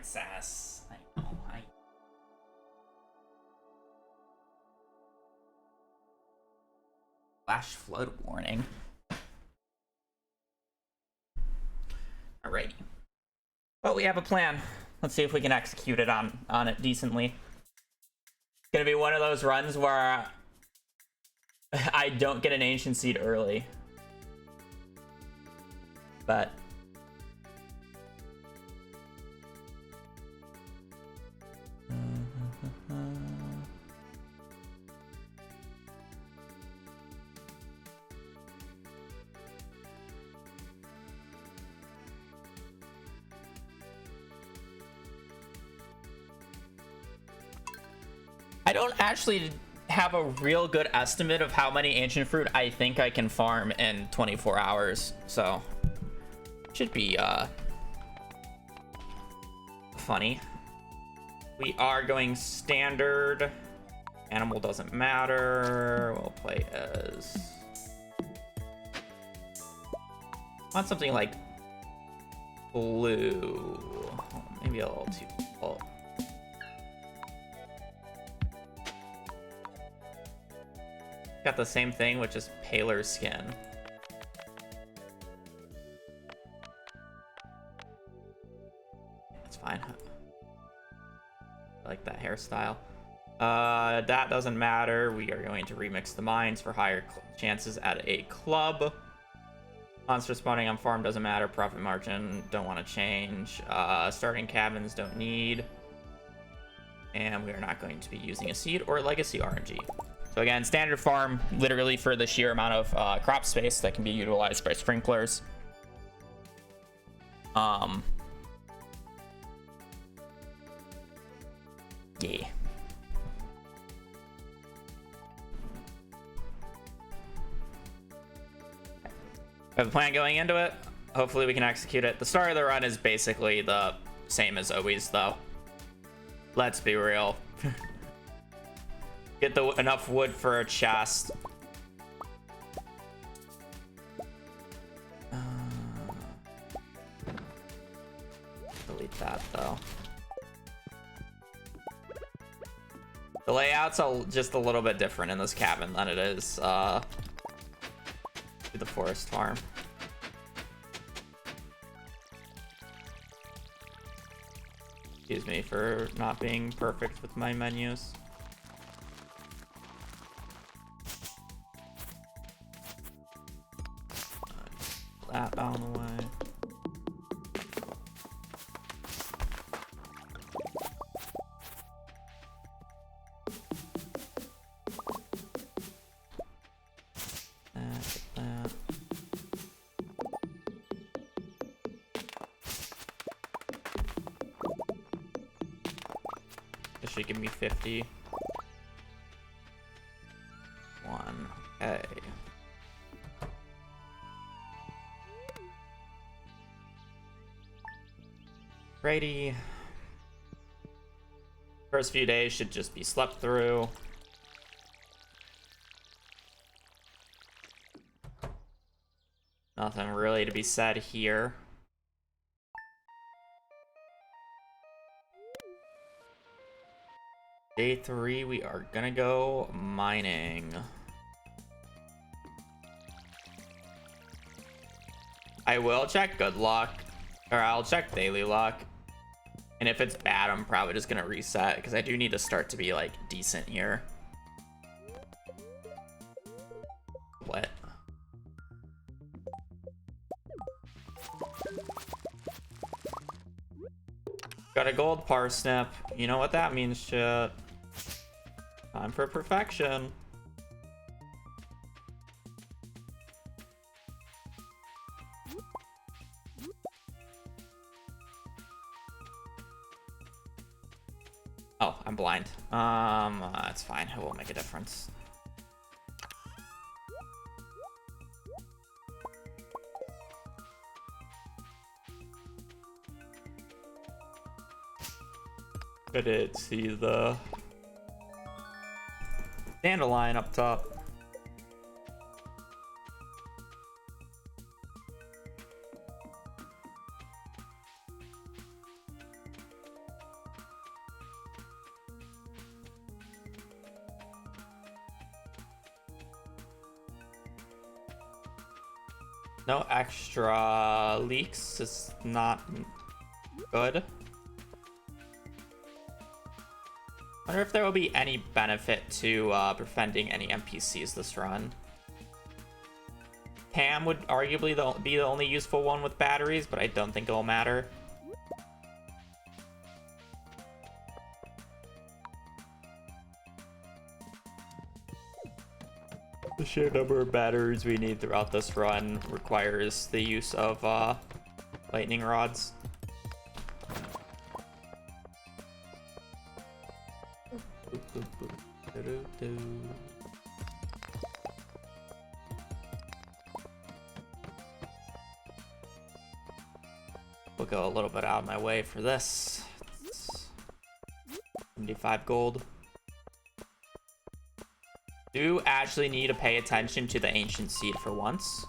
princess. I know. Flash flood warning. Alrighty. But we have a plan. Let's see if we can execute it on it decently. It's gonna be one of those runs where I don't get an ancient seed early. But I don't actually have a real good estimate of how many ancient fruit I think I can farm in 24 hours, so should be funny. We are going standard. Animal doesn't matter. We'll play as... want something like blue. Oh, maybe a little too full. Got the same thing with just paler skin. That's fine. I like that hairstyle. That doesn't matter. We are going to remix the mines for higher chances at a club. Monster spawning on farm doesn't matter. Profit margin, don't want to change. Starting cabins, don't need. And we are not going to be using a seed or legacy RNG. So again, standard farm, literally for the sheer amount of crop space that can be utilized by sprinklers. Yeah. I have a plan going into it. Hopefully we can execute it. The start of the run is basically the same as always, though. Let's be real. Get enough wood for a chest. Delete that, though. The layout's just a little bit different in this cabin than it is to the forest farm. Excuse me for not being perfect with my menus. That out of the way. That. This should give me 50. One. Okay. Righty. First few days should just be slept through. Nothing really to be said here. Day 3, we are gonna go mining. I will check good luck, or I'll check daily luck. And if it's bad, I'm probably just gonna reset, because I do need to start to be, like, decent here. What? Got a gold parsnip. You know what that means, shit. Time for perfection. Oh, I'm blind. That's fine. It won't make a difference. Couldn't see the dandelion up top. No extra leaks is not good. Wonder if there will be any benefit to preventing any NPCs this run. Cam would arguably be the only useful one with batteries, but I don't think it'll matter. The sheer number of batteries we need throughout this run requires the use of lightning rods. We'll go a little bit out of my way for this. It's 75 gold. Do actually need to pay attention to the ancient seed for once.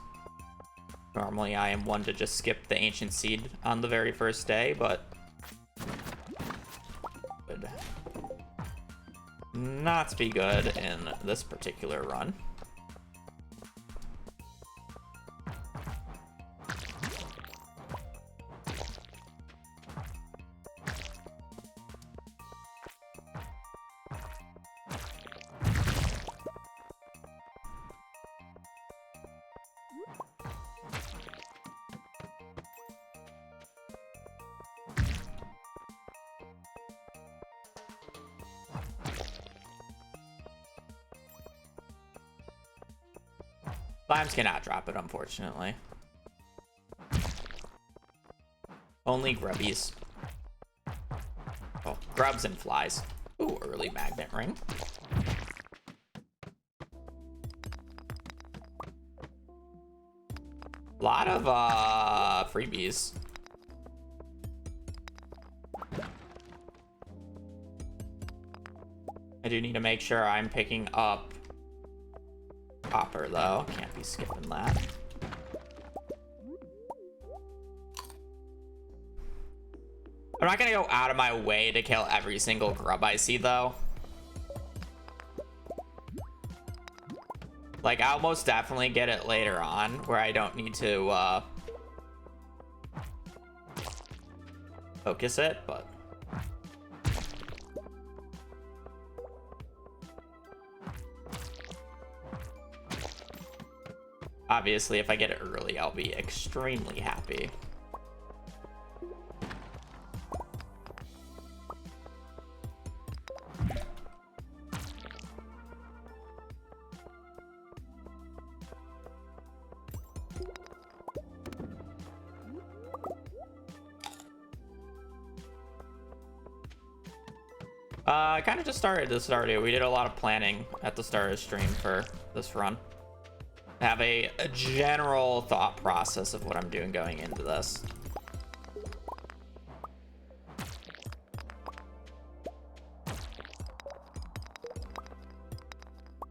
Normally I am one to just skip the ancient seed on the very first day, but would not be good in this particular run. Slimes cannot drop it, unfortunately. Only grubbies. Oh, grubs and flies. Ooh, early magnet ring. A lot of freebies. I do need to make sure I'm picking up copper, though. Can't be skipping that. I'm not gonna go out of my way to kill every single grub I see, though. Like, I'll most definitely get it later on, where I don't need to focus it, but obviously, if I get it early, I'll be extremely happy. I kind of just started this Stardew. We did a lot of planning at the start of the stream for this run. Have a general thought process of what I'm doing going into this.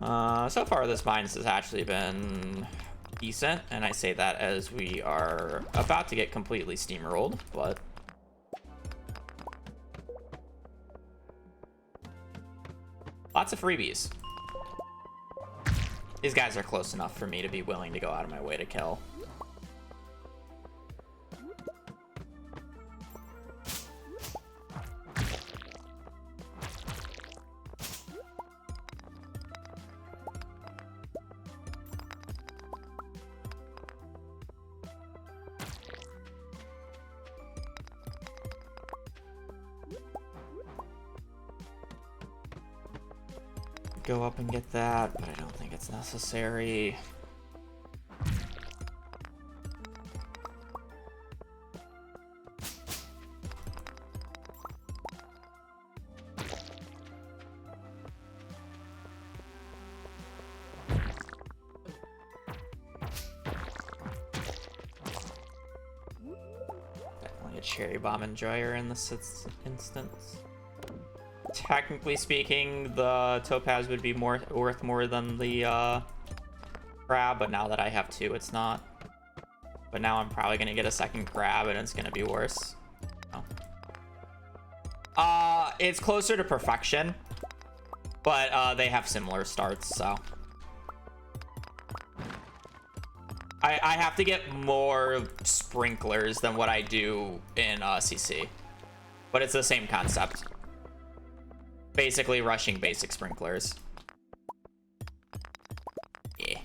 So far this mine has actually been decent, and I say that as we are about to get completely steamrolled, but lots of freebies. These guys are close enough for me to be willing to go out of my way to kill. Go up and get that, but I don't think it's necessary. Definitely a cherry bomb enjoyer in this instance. Technically speaking, the topaz would be worth more than the crab, but now that I have two, it's not. But now I'm probably gonna get a second crab, and it's gonna be worse. Oh. It's closer to perfection, but they have similar starts, so I have to get more sprinklers than what I do in CC. But it's the same concept. Basically rushing basic sprinklers. Yeah.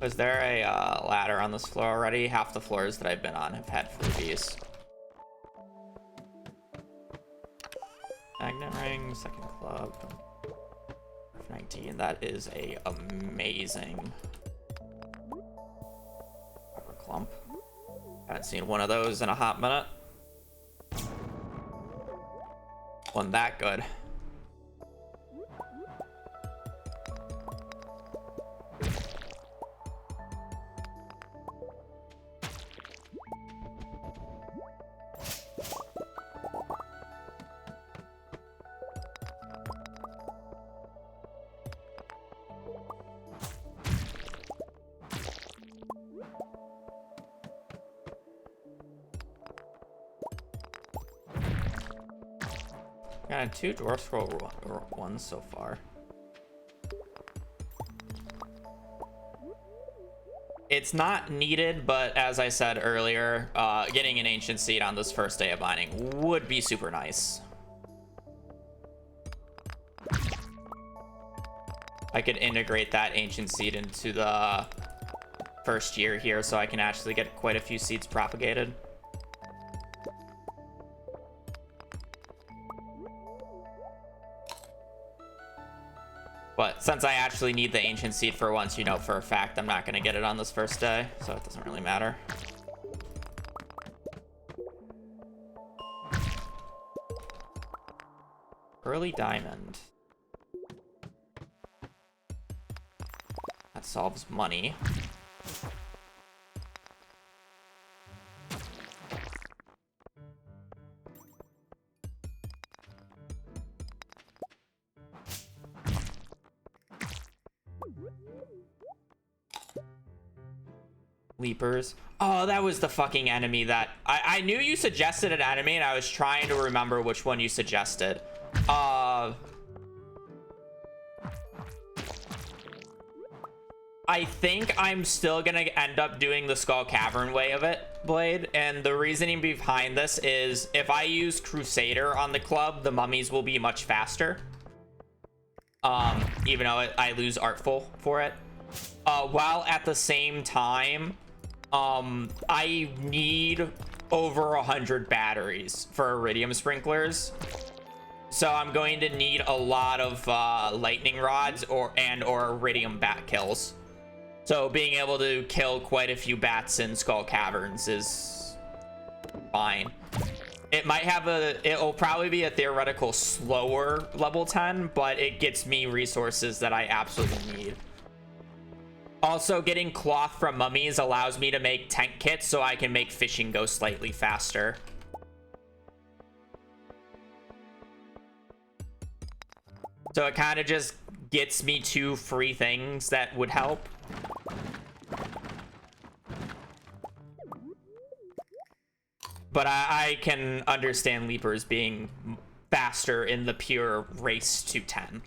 Was there a ladder on this floor already? Half the floors that I've been on have had freebies. Magnet ring, second club. 19, that is a amazing rubber clump. Haven't seen one of those in a hot minute. One that good. Got 2 dwarf scroll ones so far. It's not needed, but as I said earlier, getting an ancient seed on this first day of mining would be super nice. I could integrate that ancient seed into the first year here so I can actually get quite a few seeds propagated. But since I actually need the ancient seed for once, you know for a fact I'm not going to get it on this first day, so it doesn't really matter. Early diamond. That solves money. Leapers. Oh, that was the fucking enemy that I knew you suggested an enemy and I was trying to remember which one you suggested. I think I'm still gonna end up doing the Skull Cavern way of it, Blade, and the reasoning behind this is if I use Crusader on the club, the mummies will be much faster. Even though I lose Artful for it. While at the same time, I need over 100 batteries for Iridium sprinklers. So I'm going to need a lot of lightning rods or Iridium bat kills. So being able to kill quite a few bats in Skull Caverns is fine. It might have it'll probably be a theoretical slower level 10, but it gets me resources that I absolutely need. Also, getting cloth from mummies allows me to make tent kits so I can make fishing go slightly faster. So it kind of just gets me 2 free things that would help. But I can understand Leapers being faster in the pure race to 10.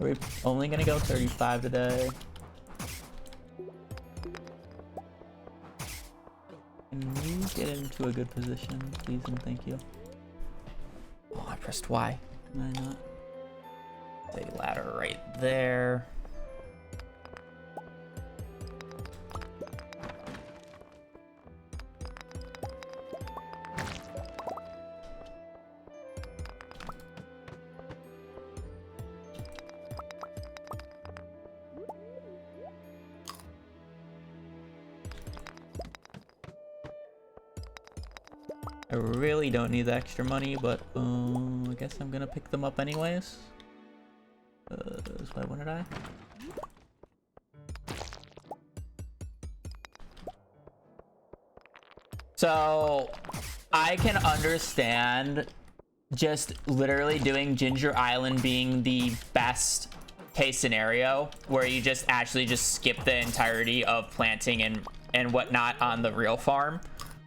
Are we only gonna go 35 today? Can we get into a good position, please and thank you? Oh, I pressed Y. Can I not? Say ladder right there. I really don't need the extra money, but I guess I'm gonna pick them up anyways. Why wouldn't I? So I can understand just literally doing Ginger Island being the best case scenario, where you just actually just skip the entirety of planting and whatnot on the real farm.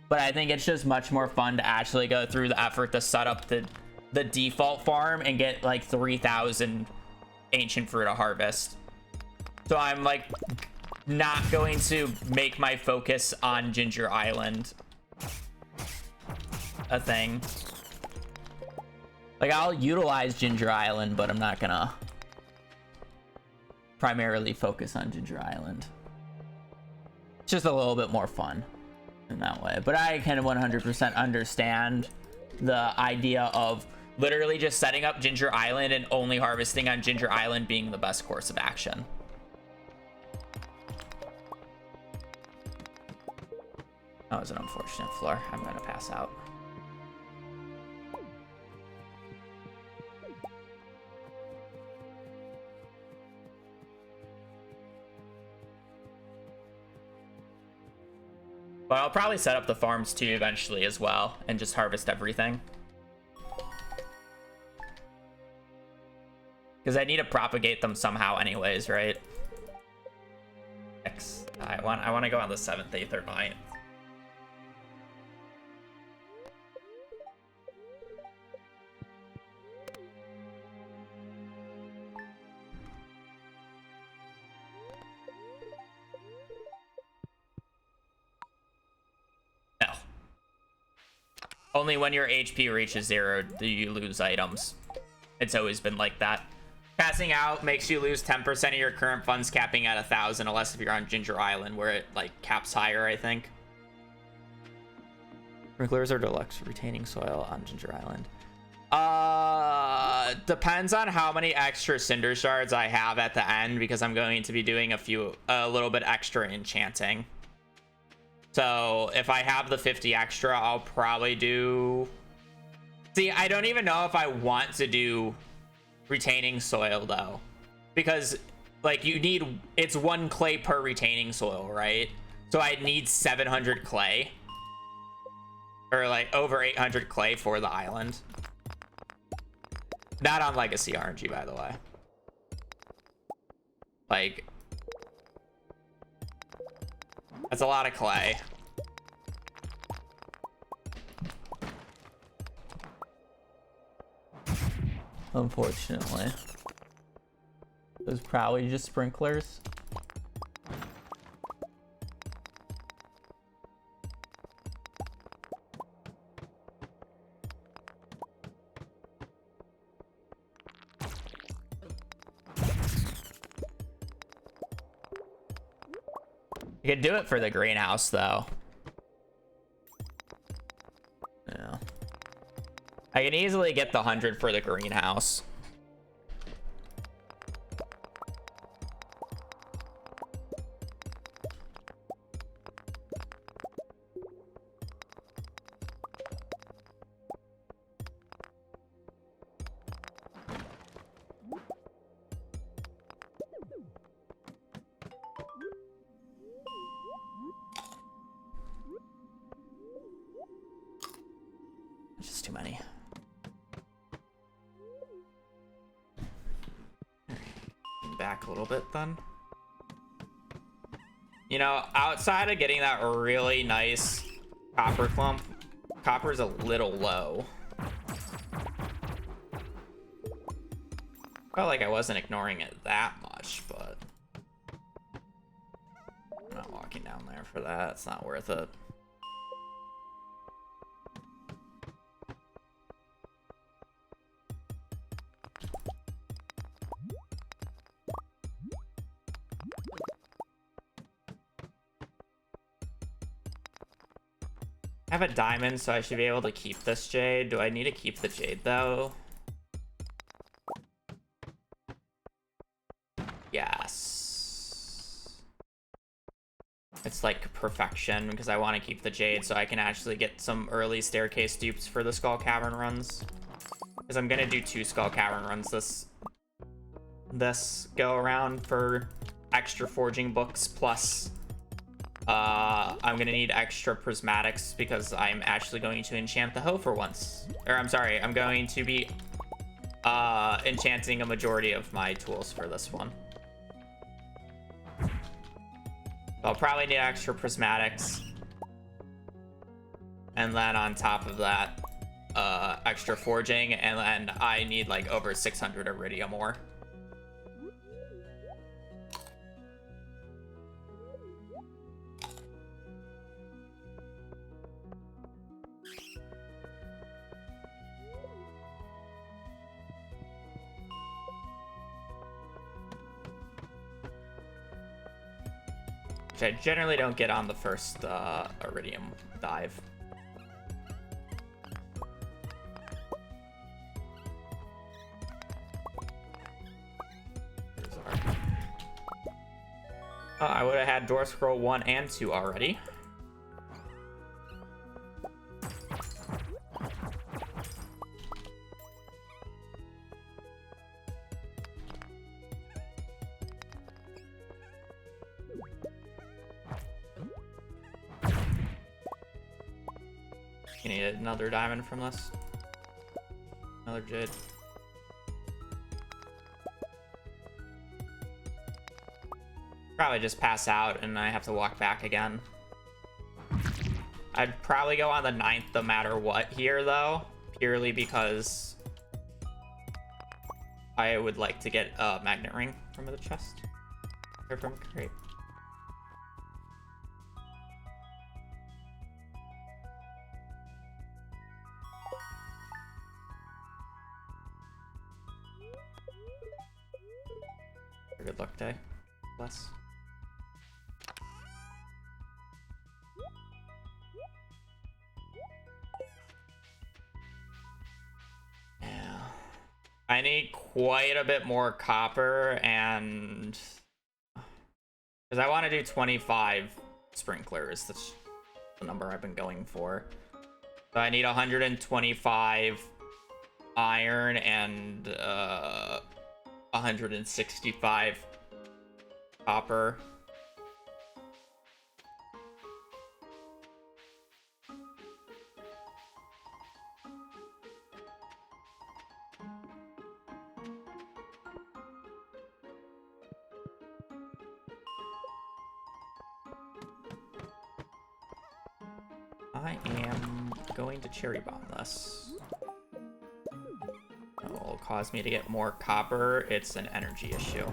But I think it's just much more fun to actually go through the effort to set up the default farm and get like 3,000 ancient fruit to harvest. So I'm like not going to make my focus on Ginger Island a thing. Like, I'll utilize Ginger Island, but I'm not gonna primarily focus on Ginger Island. It's just a little bit more fun in that way. But I can 100% understand the idea of literally just setting up Ginger Island and only harvesting on Ginger Island being the best course of action. That was an unfortunate floor. I'm gonna pass out. But I'll probably set up the farms too eventually as well and just harvest everything. Because I need to propagate them somehow anyways, right? I want to go on the 7th, 8th, or 9th. No. Only when your HP reaches 0 do you lose items. It's always been like that. Passing out makes you lose 10% of your current funds, capping at 1,000, unless if you're on Ginger Island, where it like caps higher, I think. Sprinklers or deluxe retaining soil on Ginger Island. Depends on how many extra cinder shards I have at the end, because I'm going to be doing a little bit extra enchanting. So if I have the 50 extra, I'll probably do... See, I don't even know if I want to do retaining soil though, because like you need, it's 1 clay per retaining soil, right? So I need 700 clay, or like over 800 clay for the island. Not on legacy RNG, by the way. Like, that's a lot of clay. Unfortunately. It was probably just sprinklers. You could do it for the greenhouse, though. Yeah. I can easily get the 100 for the greenhouse. Just too many. Back a little bit then. You know, outside of getting that really nice copper clump, copper's a little low. Felt like I wasn't ignoring it that much, but I'm not walking down there for that. It's not worth it. I have a diamond, so I should be able to keep this jade. Do I need to keep the jade, though? Yes. It's like perfection, because I want to keep the jade so I can actually get some early staircase dupes for the Skull Cavern runs. Because I'm going to do 2 Skull Cavern runs this go around for extra forging books plus I'm gonna need extra prismatics because I'm actually going to enchant the hoe for once. Or I'm sorry, I'm going to be enchanting a majority of my tools for this one. I'll probably need extra prismatics. And then on top of that, extra forging, and then I need like over 600 iridium ore. Which I generally don't get on the first iridium dive. I would have had Door Scroll 1 and 2 already. You need another diamond from this. Another jade. Probably just pass out and I have to walk back again. I'd probably go on the 9th no matter what here though, purely because I would like to get a magnet ring from the chest. Or from crate. Good luck day. Bless. I need quite a bit more copper, and because I want to do 25 sprinklers. That's the number I've been going for. So I need 125 iron and 165 copper. I am going to cherry bomb this. It will cause me to get more copper. It's an energy issue.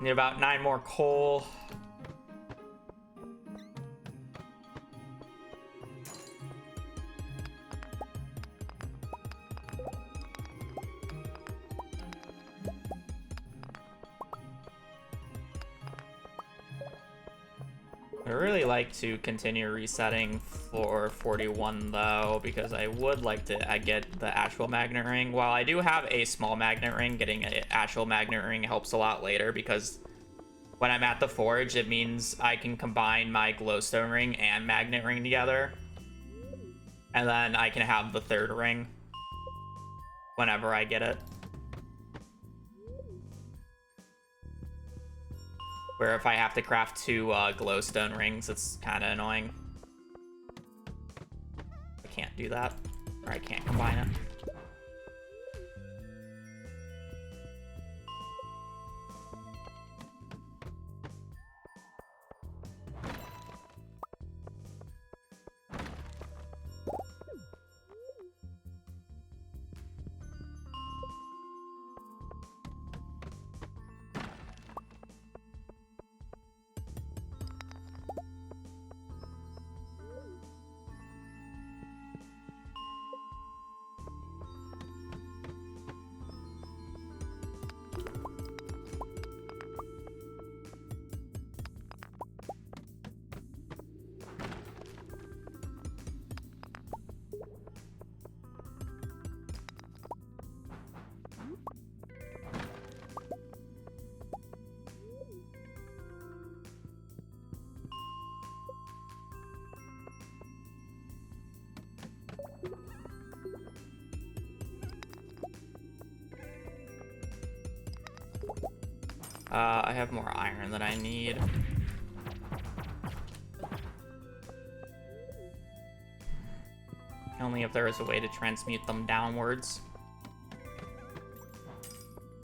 Need about 9 more coal. I really like to continue resetting floor 41 though, because I would like to get the actual magnet ring. While I do have a small magnet ring, getting an actual magnet ring helps a lot later, because when I'm at the forge, it means I can combine my glowstone ring and magnet ring together. And then I can have the third ring whenever I get it. Where if I have to craft 2 glowstone rings, it's kind of annoying. I can't do that, or I can't combine it. I have more iron than I need. Only if there is a way to transmute them downwards.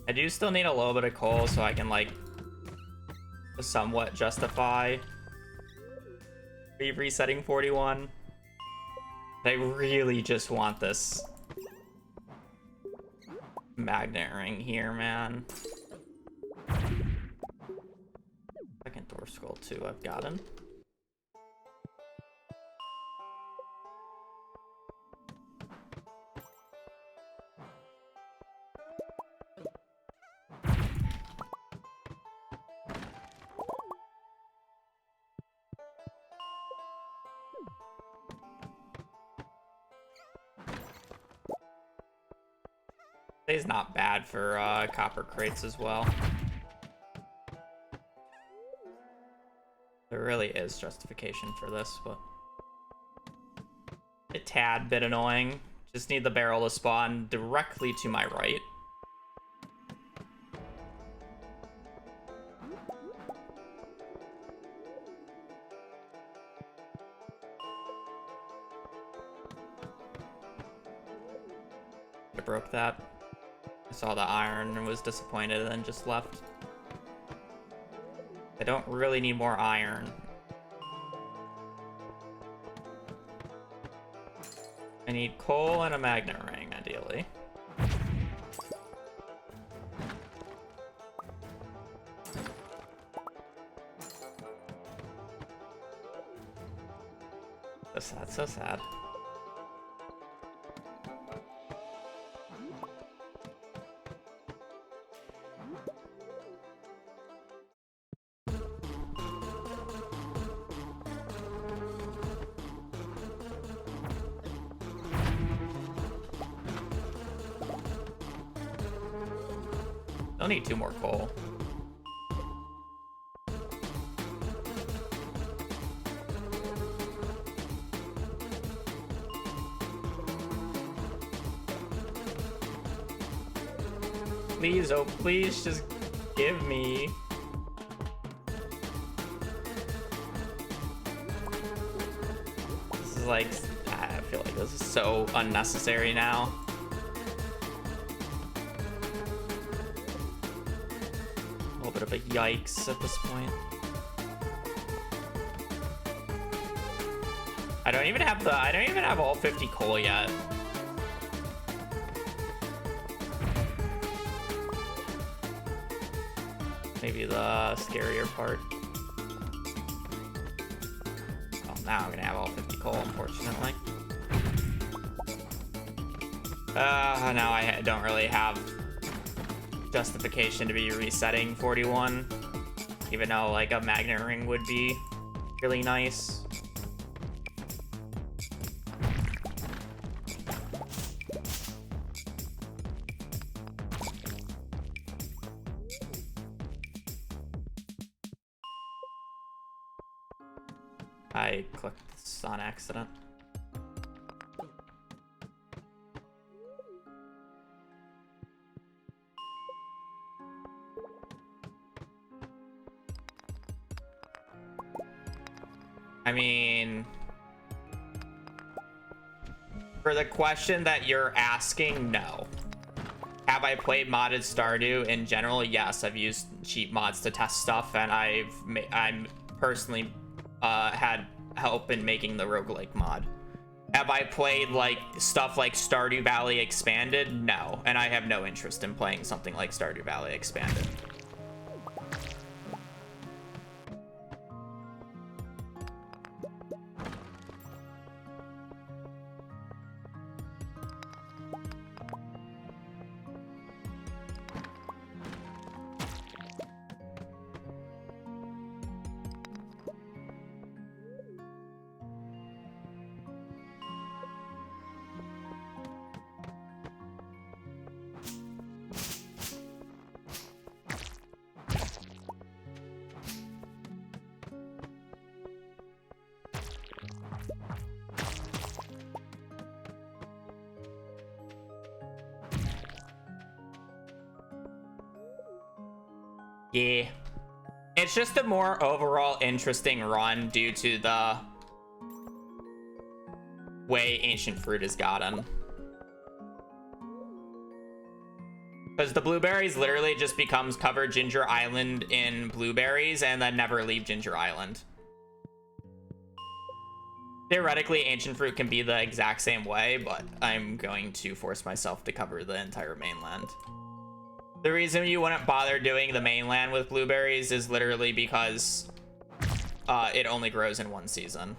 I do still need a little bit of coal so I can, like, somewhat justify resetting 41. I really just want this magnet ring here, man. Second door scroll too, I've gotten. It's not bad for copper crates as well. There really is justification for this, but a tad bit annoying. Just need the barrel to spawn directly to my right. I broke that. I saw the iron and was disappointed and then just left. I don't really need more iron. I need coal and a magnet ring, ideally. So sad, so sad. I'll need 2 more coal. Please, oh please, just give me. This is like, I feel like this is so unnecessary now. Bit of a yikes at this point. I don't even have all 50 coal yet. Maybe the scarier part. Oh, now I'm gonna have all 50 coal, unfortunately. Now I don't really have justification to be resetting 41, even though like a magnet ring would be really nice. I clicked this on accident. I mean, for the question that you're asking, no. Have I played modded Stardew in general? Yes, I've used cheap mods to test stuff, and I'm personally had help in making the roguelike mod. Have I played like stuff like Stardew Valley Expanded? No, and I have no interest in playing something like Stardew Valley Expanded. Yeah. It's just a more overall interesting run due to the way ancient fruit is gotten. Because the blueberries literally just becomes cover Ginger Island in blueberries and then never leave Ginger Island. Theoretically, ancient fruit can be the exact same way, but I'm going to force myself to cover the entire mainland. The reason you wouldn't bother doing the mainland with blueberries is literally because it only grows in one season.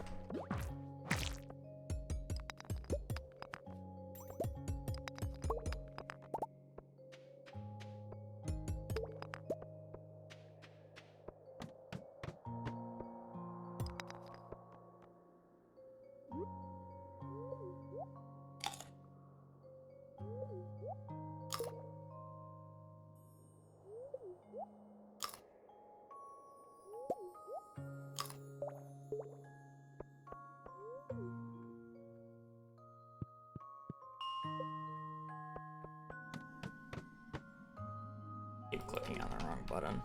Keep clicking on the wrong button.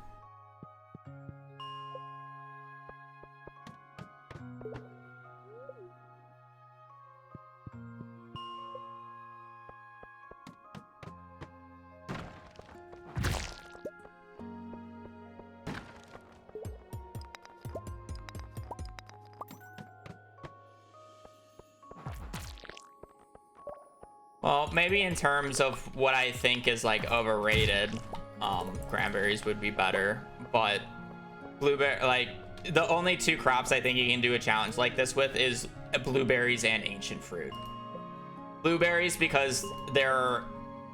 Well, maybe in terms of what I think is like overrated, cranberries would be better, but blueberry, like the only two crops I think you can do a challenge like this with is blueberries and ancient fruit. Blueberries because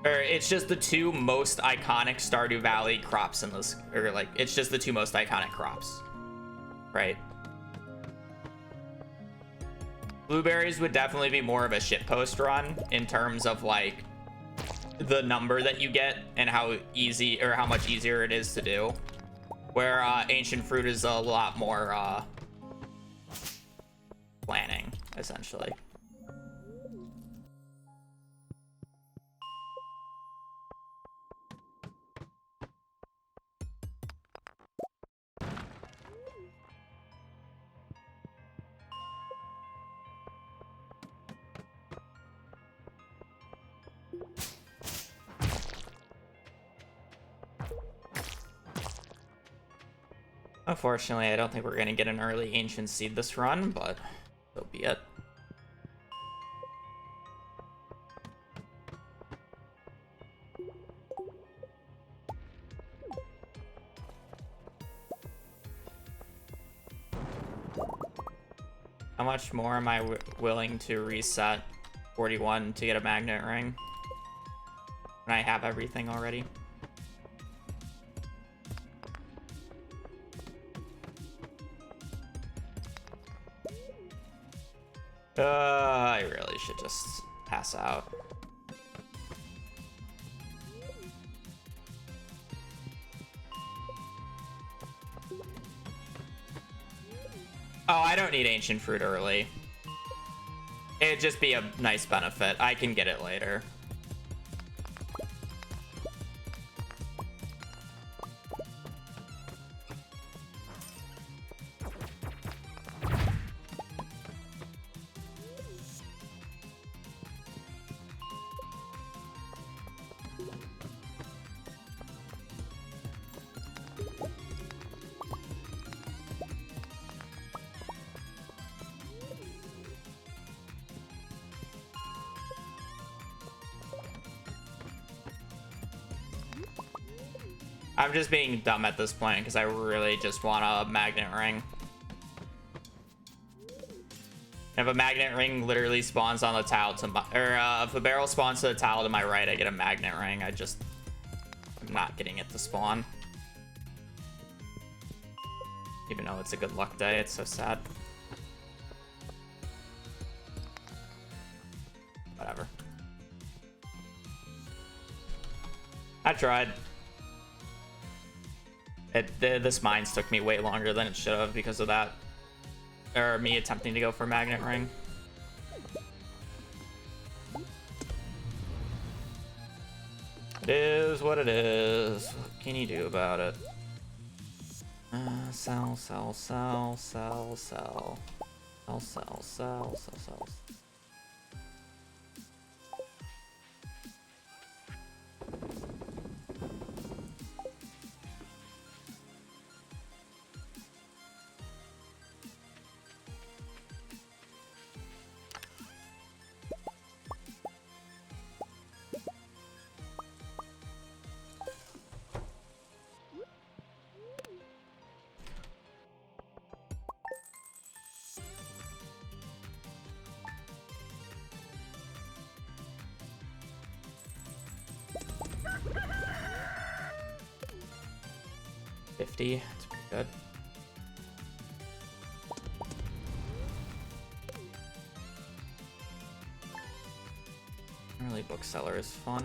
it's just the two most iconic Stardew Valley crops in this, or like it's just the two most iconic crops, right? Blueberries would definitely be more of a shitpost run in terms of like the number that you get and how easy or how much easier it is to do. Where ancient fruit is a lot more planning, essentially. Unfortunately, I don't think we're gonna get an early ancient seed this run, but so be it. How much more am I willing to reset 41 to get a magnet ring? And I have everything already. I really should just pass out. Oh, I don't need ancient fruit early. It'd just be a nice benefit. I can get it later. I'm just being dumb at this point because I really just want a magnet ring. If a magnet ring literally spawns on the tile to my, or if a barrel spawns to the tile to my right, I get a magnet ring. I'm not getting it to spawn. Even though it's a good luck day, it's so sad. Whatever. I tried. This mines took me way longer than it should have because of that. Or me attempting to go for magnet ring. It is what it is. What can you do about it? Sell, sell, sell, sell, sell. Sell, sell, sell, sell, sell. It's pretty good. Early bookseller is fun.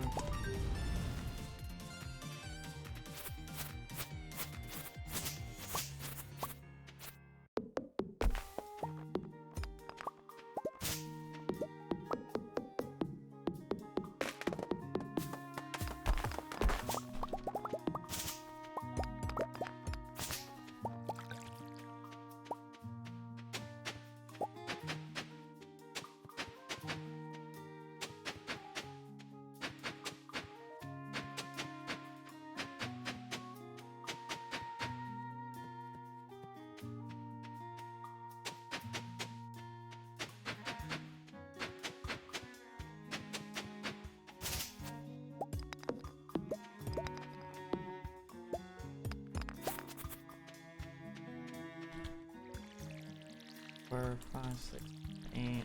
Four, 5, 6, 8,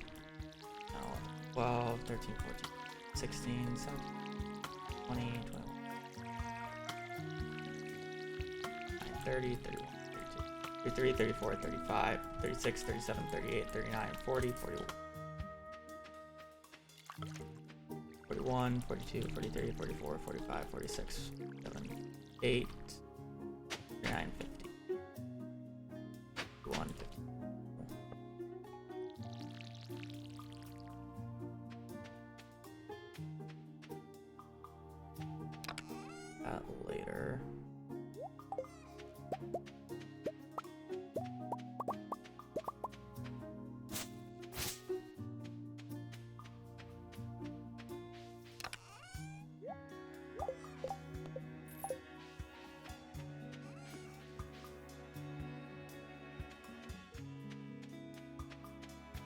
12, 13, 14, 16, 17, 20, 21, 30, 31, 32, 33, 34, 35, 36, 37, 38, 39, 40, 41, 41, 42, 43, 44, 45, 46, 7, 8, 39, 50, 51, 50. Later.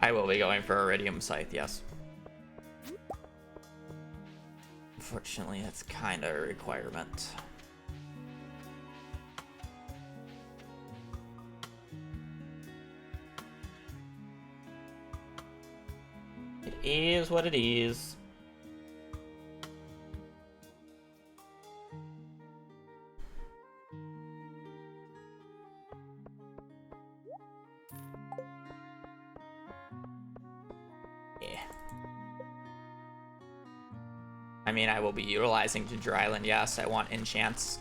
I will be going for Iridium Scythe, yes. Unfortunately, that's kind of a requirement. It is what it is. Yeah. I mean, I will be utilizing Ginger Island, yes. I want enchants.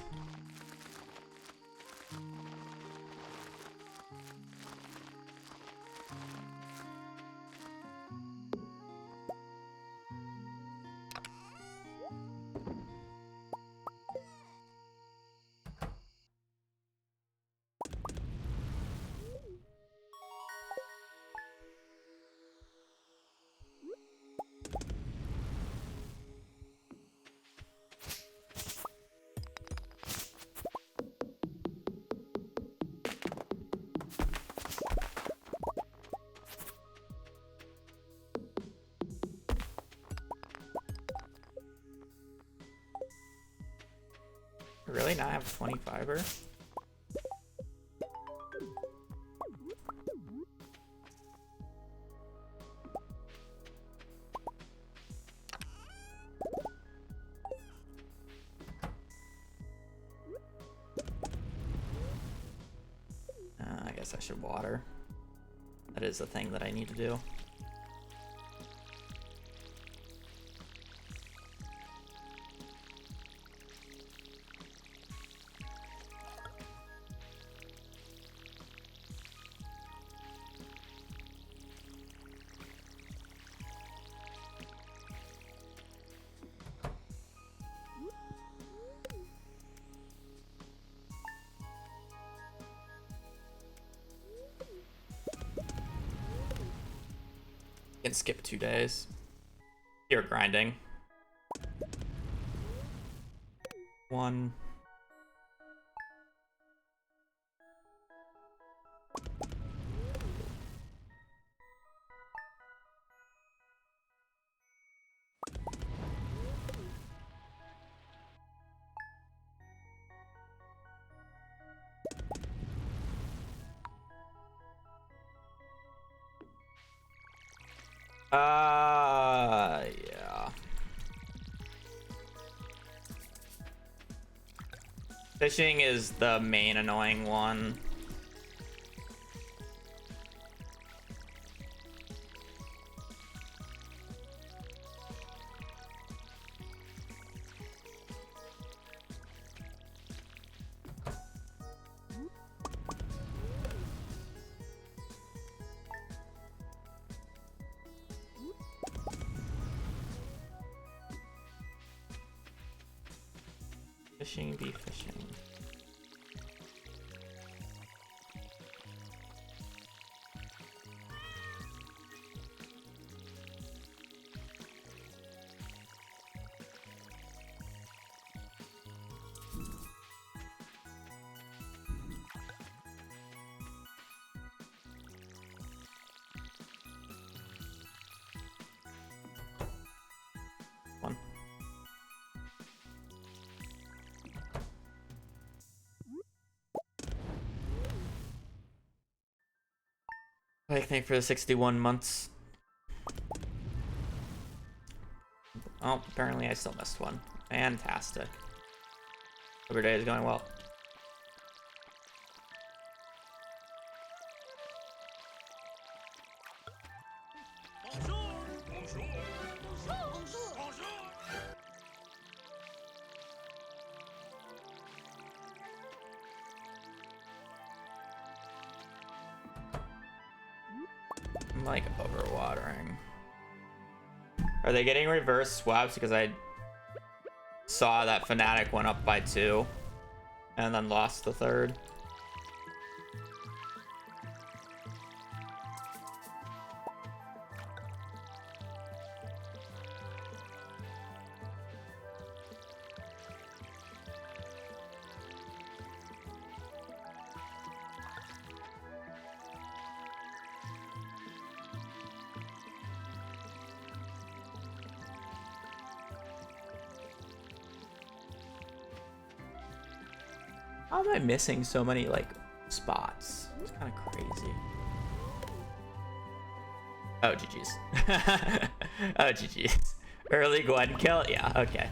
Really not have 20 fiber? I guess I should water. That is a thing that I need to do. skip 2 days. You're grinding. 1. Yeah. Fishing is the main annoying one. Fishing be fishing. One. Thank you for the 61 months. Oh, apparently I still missed one. Fantastic. Every day is going well. I'm like overwatering. Are they getting reverse swaps? Because I saw that Fnatic went up by 2 and then lost the 3rd. How am I missing so many, like, spots? It's kind of crazy. Oh, GG's. Oh, GG's. Early Gwen kill? Yeah, okay.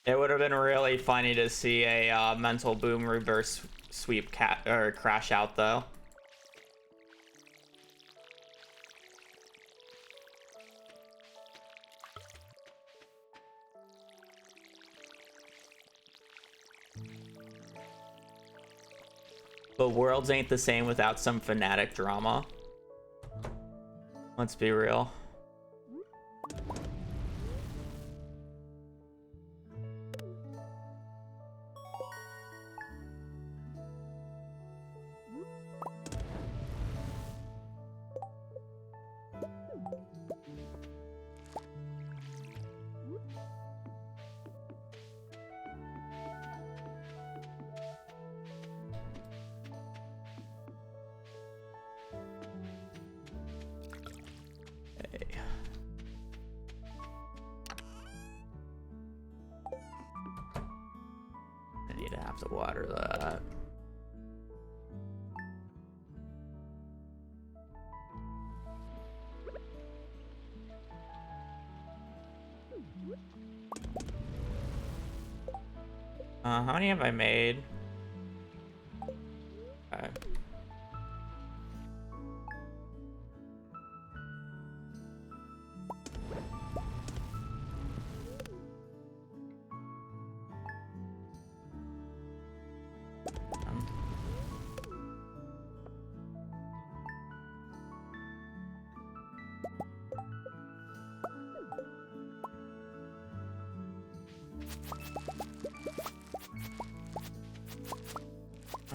It would have been really funny to see a mental boom reverse sweep crash out though. But Worlds ain't the same without some Fnatic drama. Let's be real. I need to have to water that. How many have I made? Okay.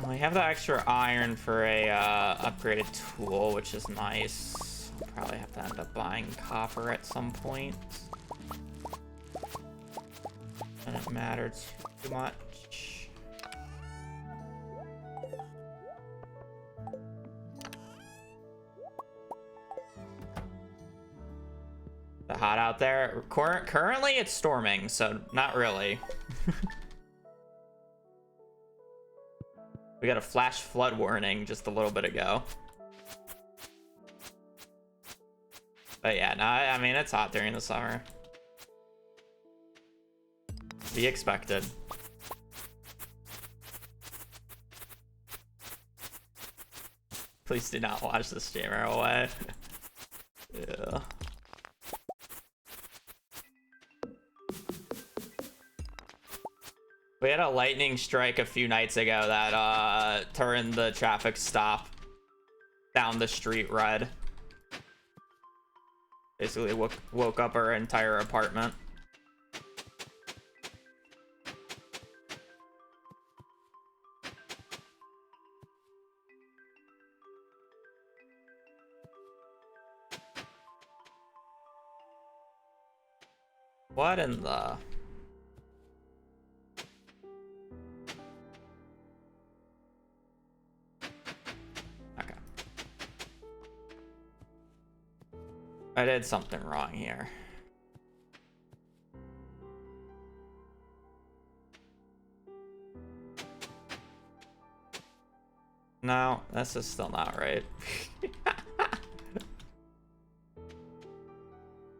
We have the extra iron for a upgraded tool, which is nice. I'll probably have to end up buying copper at some point. Doesn't matter too much. Is it hot out there? Currently it's storming, so not really. We got a flash flood warning just a little bit ago. But yeah, no, I mean, it's hot during the summer. Be expected. Please do not watch the streamer away. Yeah. We had a lightning strike a few nights ago that turned the traffic stop down the street red. Basically woke up our entire apartment. What in the... Okay. I did something wrong here. No, this is still not right.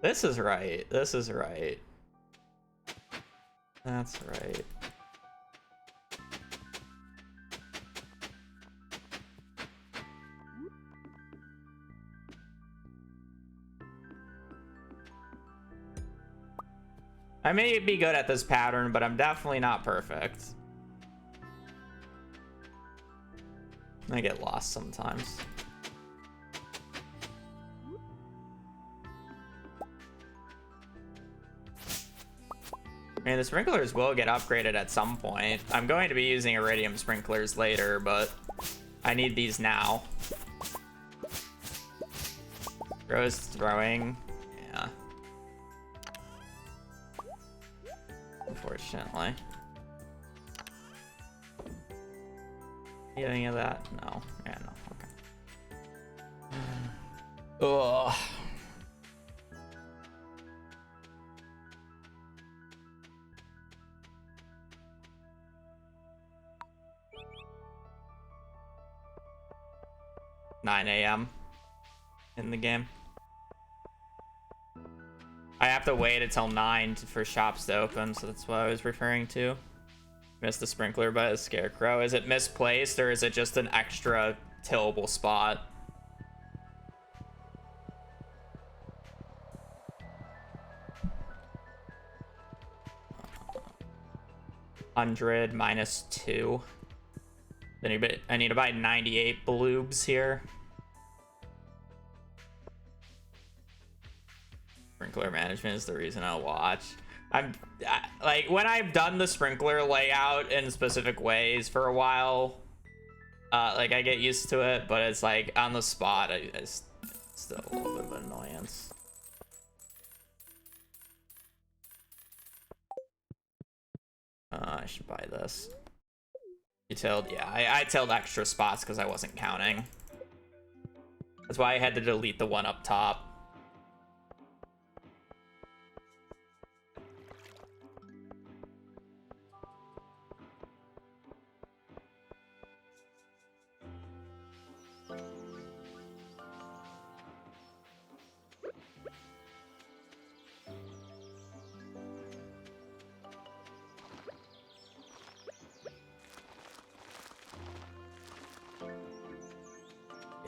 This is right. This is right. That's right. I may be good at this pattern, but I'm definitely not perfect. I get lost sometimes. I mean, the sprinklers will get upgraded at some point. I'm going to be using iridium sprinklers later, but I need these now. Rose throwing. Yeah. Unfortunately. Need any of that? No. Yeah, no. Okay. Ugh. $9 a.m. in the game. I have to wait until 9 for shops to open, so that's what I was referring to. Missed the sprinkler by a scarecrow. Is it misplaced or is it just an extra tillable spot? $100 minus 2. I need to buy 98 bloobs here. Sprinkler management is the reason I'll watch. Like, when I've done the sprinkler layout in specific ways for a while, like, I get used to it, but it's like on the spot, it's still a little bit of an annoyance. I should buy this. You tilled? Yeah, I tilled extra spots because I wasn't counting. That's why I had to delete the one up top.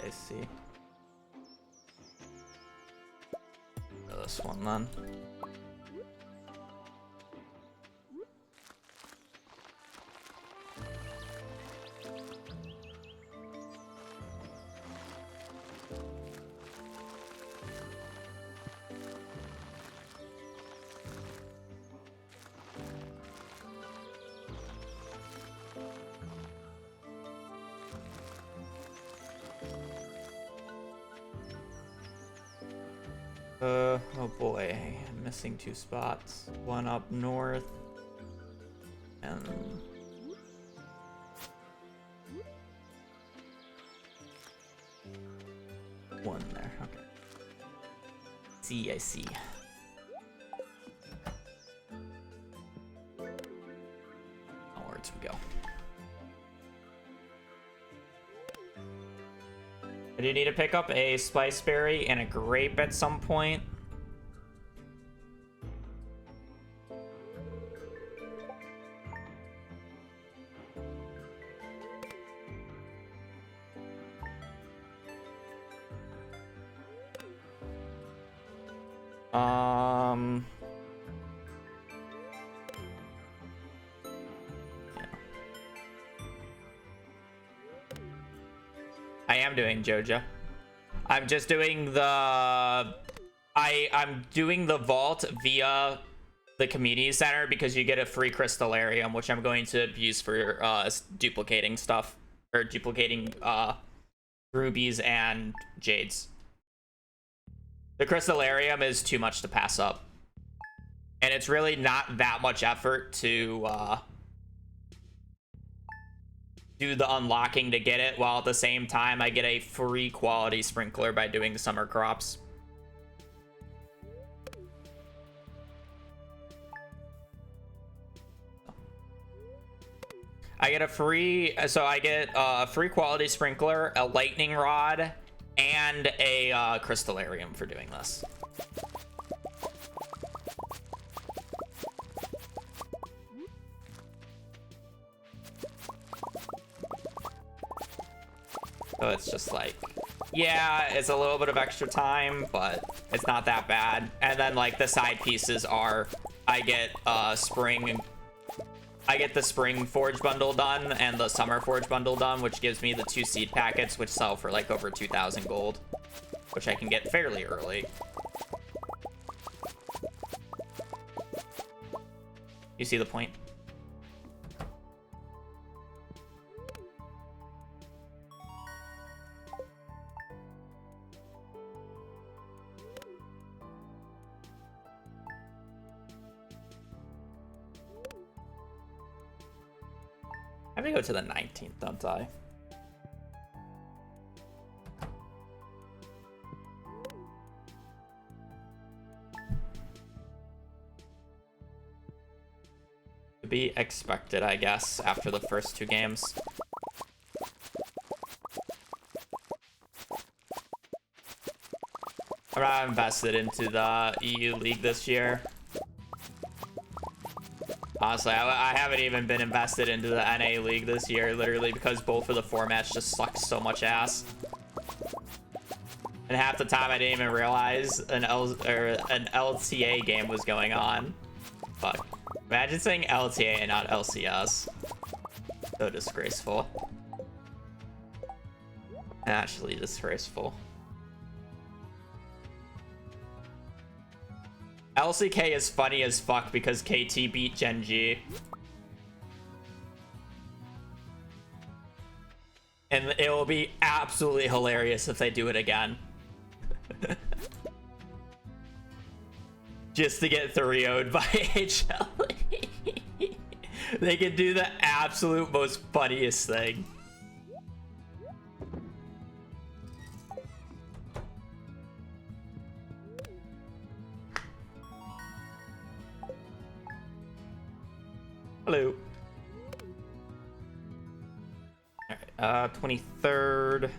See this one then. Oh boy, I'm missing 2 spots. One up north, and one there. Okay. I see. Onwards we go. I do need to pick up a spice berry and a grape at some point. Yeah. I am doing Joja. I'm just doing the I'm doing the vault via the community center because you get a free crystallarium, which I'm going to use for duplicating stuff, or duplicating rubies and jades. The crystallarium is too much to pass up, and it's really not that much effort to do the unlocking to get it, while at the same time I get a free quality sprinkler by doing the summer crops. I get a free, so I get a free quality sprinkler, a lightning rod, and a crystallarium for doing this. So it's just like, yeah, it's a little bit of extra time, but it's not that bad. And then like the side pieces are, I get the spring forge bundle done and the summer forge bundle done, which gives me the 2 seed packets, which sell for like over 2,000 gold, which I can get fairly early. You see the point? I'm gonna go to the 19th, don't I? To be expected, I guess, after the first 2 games. I'm not invested into the EU League this year. Honestly, I haven't even been invested into the NA League this year, literally because both of the formats just suck so much ass. And half the time I didn't even realize an LTA game was going on. Fuck. Imagine saying LTA and not LCS. So disgraceful. Actually disgraceful. LCK is funny as fuck because KT beat Gen G. And it will be absolutely hilarious if they do it again. Just to get 3-0'd by HL. They could do the absolute most funniest thing. Hello. Alright, 23rd.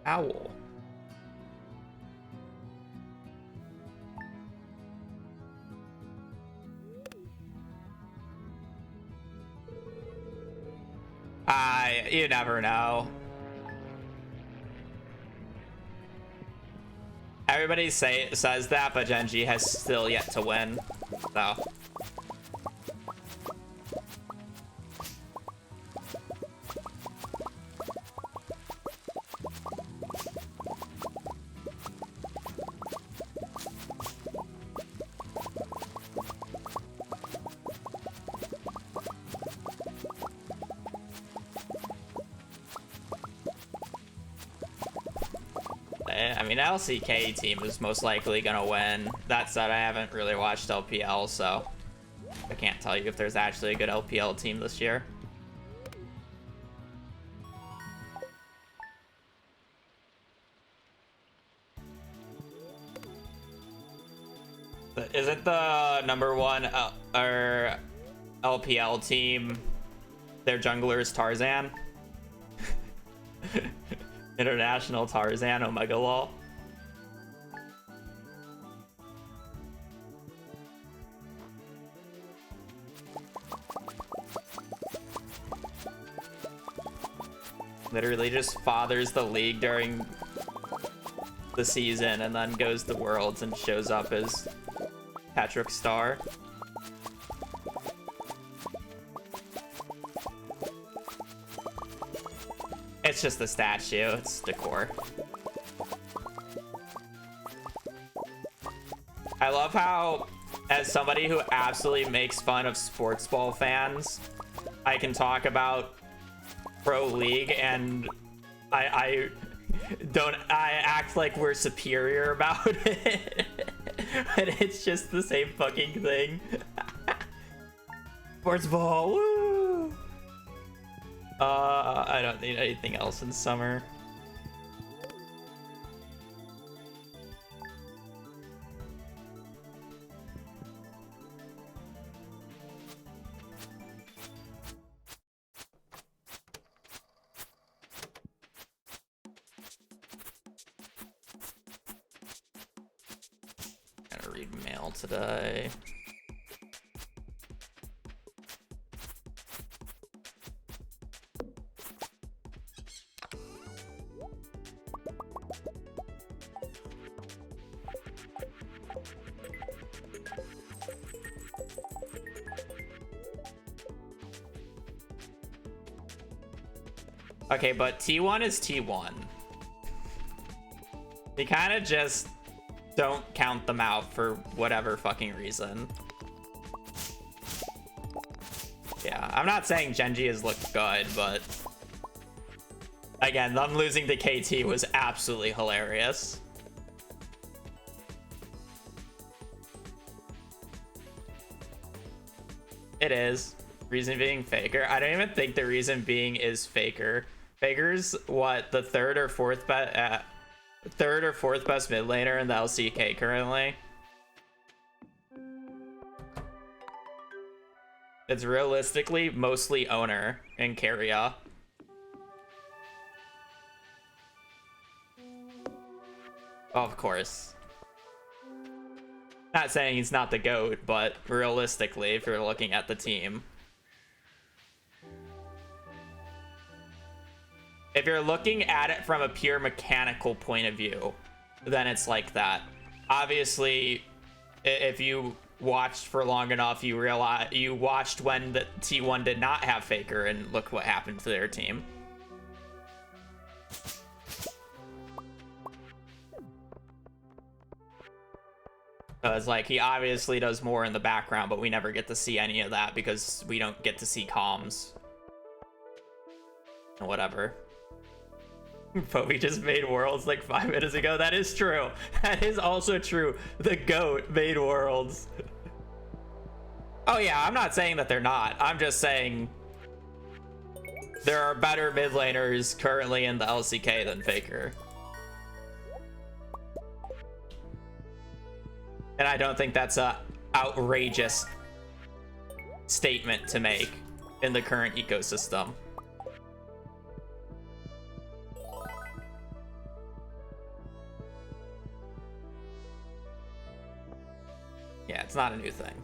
Owl. You never know. Everybody says that, but Gen G has still yet to win. So. I mean, LCK team is most likely gonna win. That said, I haven't really watched LPL, so I can't tell you if there's actually a good LPL team this year. Isn't the #1 or LPL team their jungler is Tarzan? International Tarzan, Omega Lol. Literally just fathers the league during the season and then goes to Worlds and shows up as Patrick Star. It's just a statue, it's decor. I love how, as somebody who absolutely makes fun of sports ball fans, I can talk about Pro League and I act like we're superior about it. But it's just the same fucking thing. Sports ball, woo! I don't need anything else in summer. Gotta read mail today. Okay, but T1 is T1. We kind of just don't count them out for whatever fucking reason. Yeah, I'm not saying Genji has looked good, but again, them losing to KT was absolutely hilarious. It is. Reason being Faker. I don't even think the reason being is Faker. Faker's what, the third or fourth best mid laner in the LCK currently. It's realistically mostly owner and carrier. Of course. Not saying he's not the GOAT, but realistically, if you're looking at the team. If you're looking at it from a pure mechanical point of view, then it's like that. Obviously, if you watched for long enough, you realize you watched when the T1 did not have Faker, and look what happened to their team. So it's like he obviously does more in the background, but we never get to see any of that because we don't get to see comms. Whatever. But we just made Worlds like 5 minutes ago. That is true. That is also true. The GOAT made Worlds. Oh yeah, I'm not saying that they're not. I'm just saying there are better mid laners currently in the LCK than Faker. And I don't think that's a outrageous statement to make in the current ecosystem. Yeah, it's not a new thing.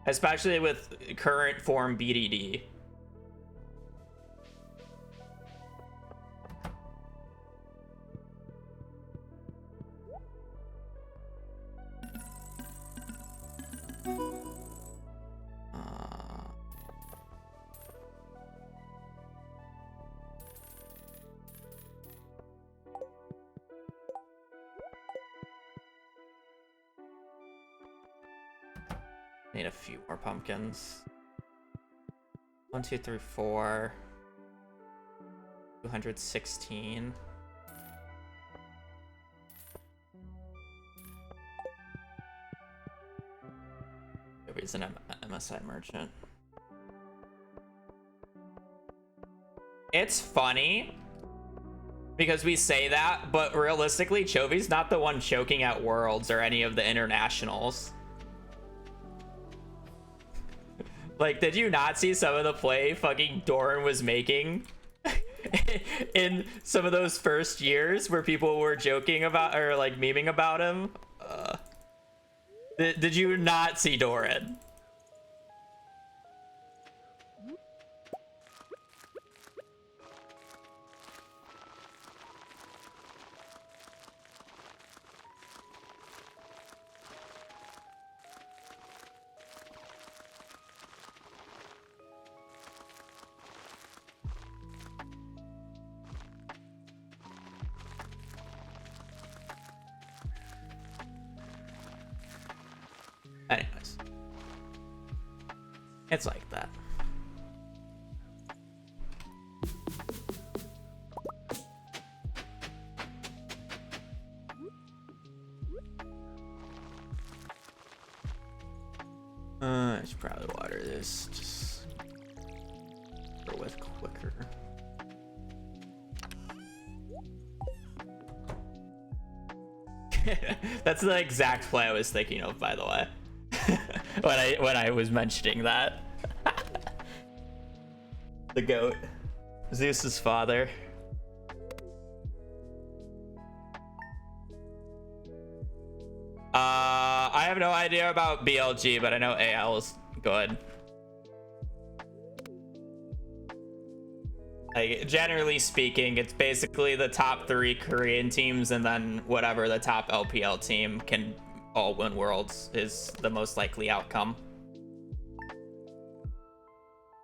Especially with current form BDD. Need a few more pumpkins. 1, 2, 3, 4. 216. He's an MSI merchant. It's funny because we say that, but realistically, Chovy's not the one choking at Worlds or any of the internationals. Like, did you not see some of the play fucking Doran was making in some of those first years where people were joking about or like memeing about him? Did you not see Doran? Anyways, it's like that. I should probably water this just go with quicker. That's the exact play I was thinking of, by the way. when I was mentioning that. The goat. Zeus's father. I have no idea about BLG, but I know AL is good. Like, generally speaking, it's basically the top 3 Korean teams and then whatever the top LPL team can all win Worlds is the most likely outcome.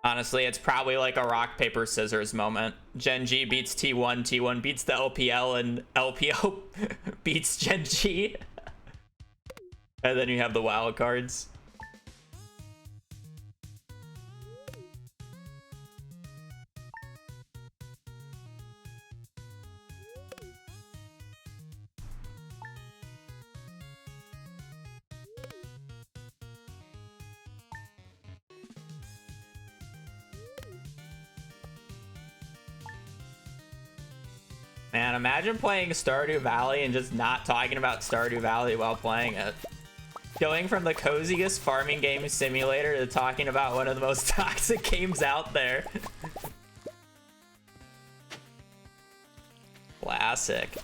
Honestly, it's probably like a rock, paper, scissors moment. Gen G beats T1, T1 beats the LPL, and LPL beats Gen G. And then you have the wild cards. Man, imagine playing Stardew Valley and just not talking about Stardew Valley while playing it. Going from the coziest farming game simulator to talking about one of the most toxic games out there. Classic.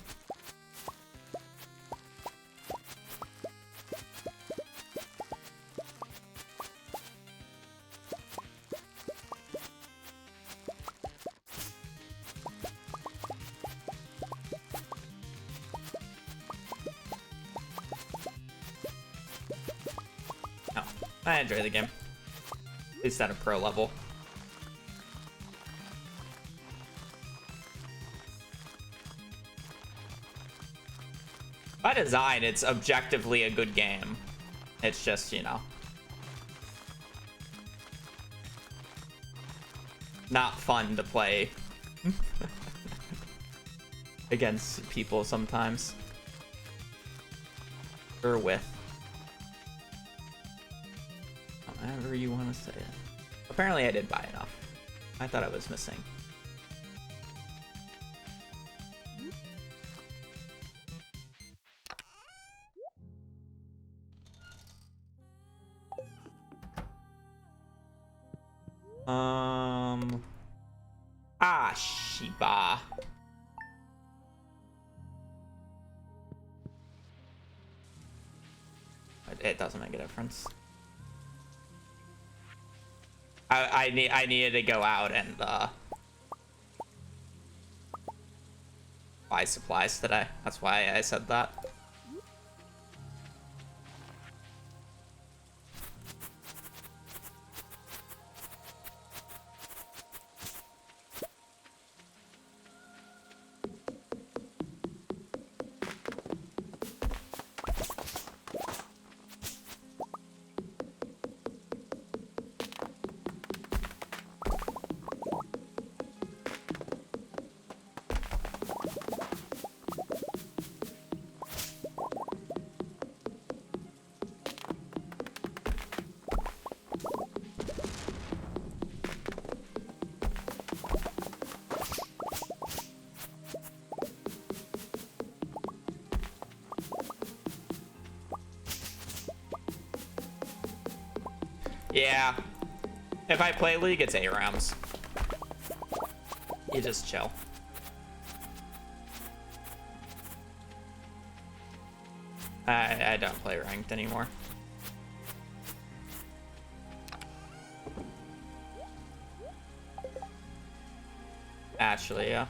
I enjoy the game. At least at a pro level. By design, it's objectively a good game. It's just, you know, not fun to play against people sometimes. Or with. However you want to say it. Apparently I did buy enough. I thought I was missing. Shiba. It doesn't make a difference. I needed to go out and buy supplies today. That's why I said that. Yeah. If I play League, it's ARAMs. You just chill. I don't play ranked anymore. Actually, yeah.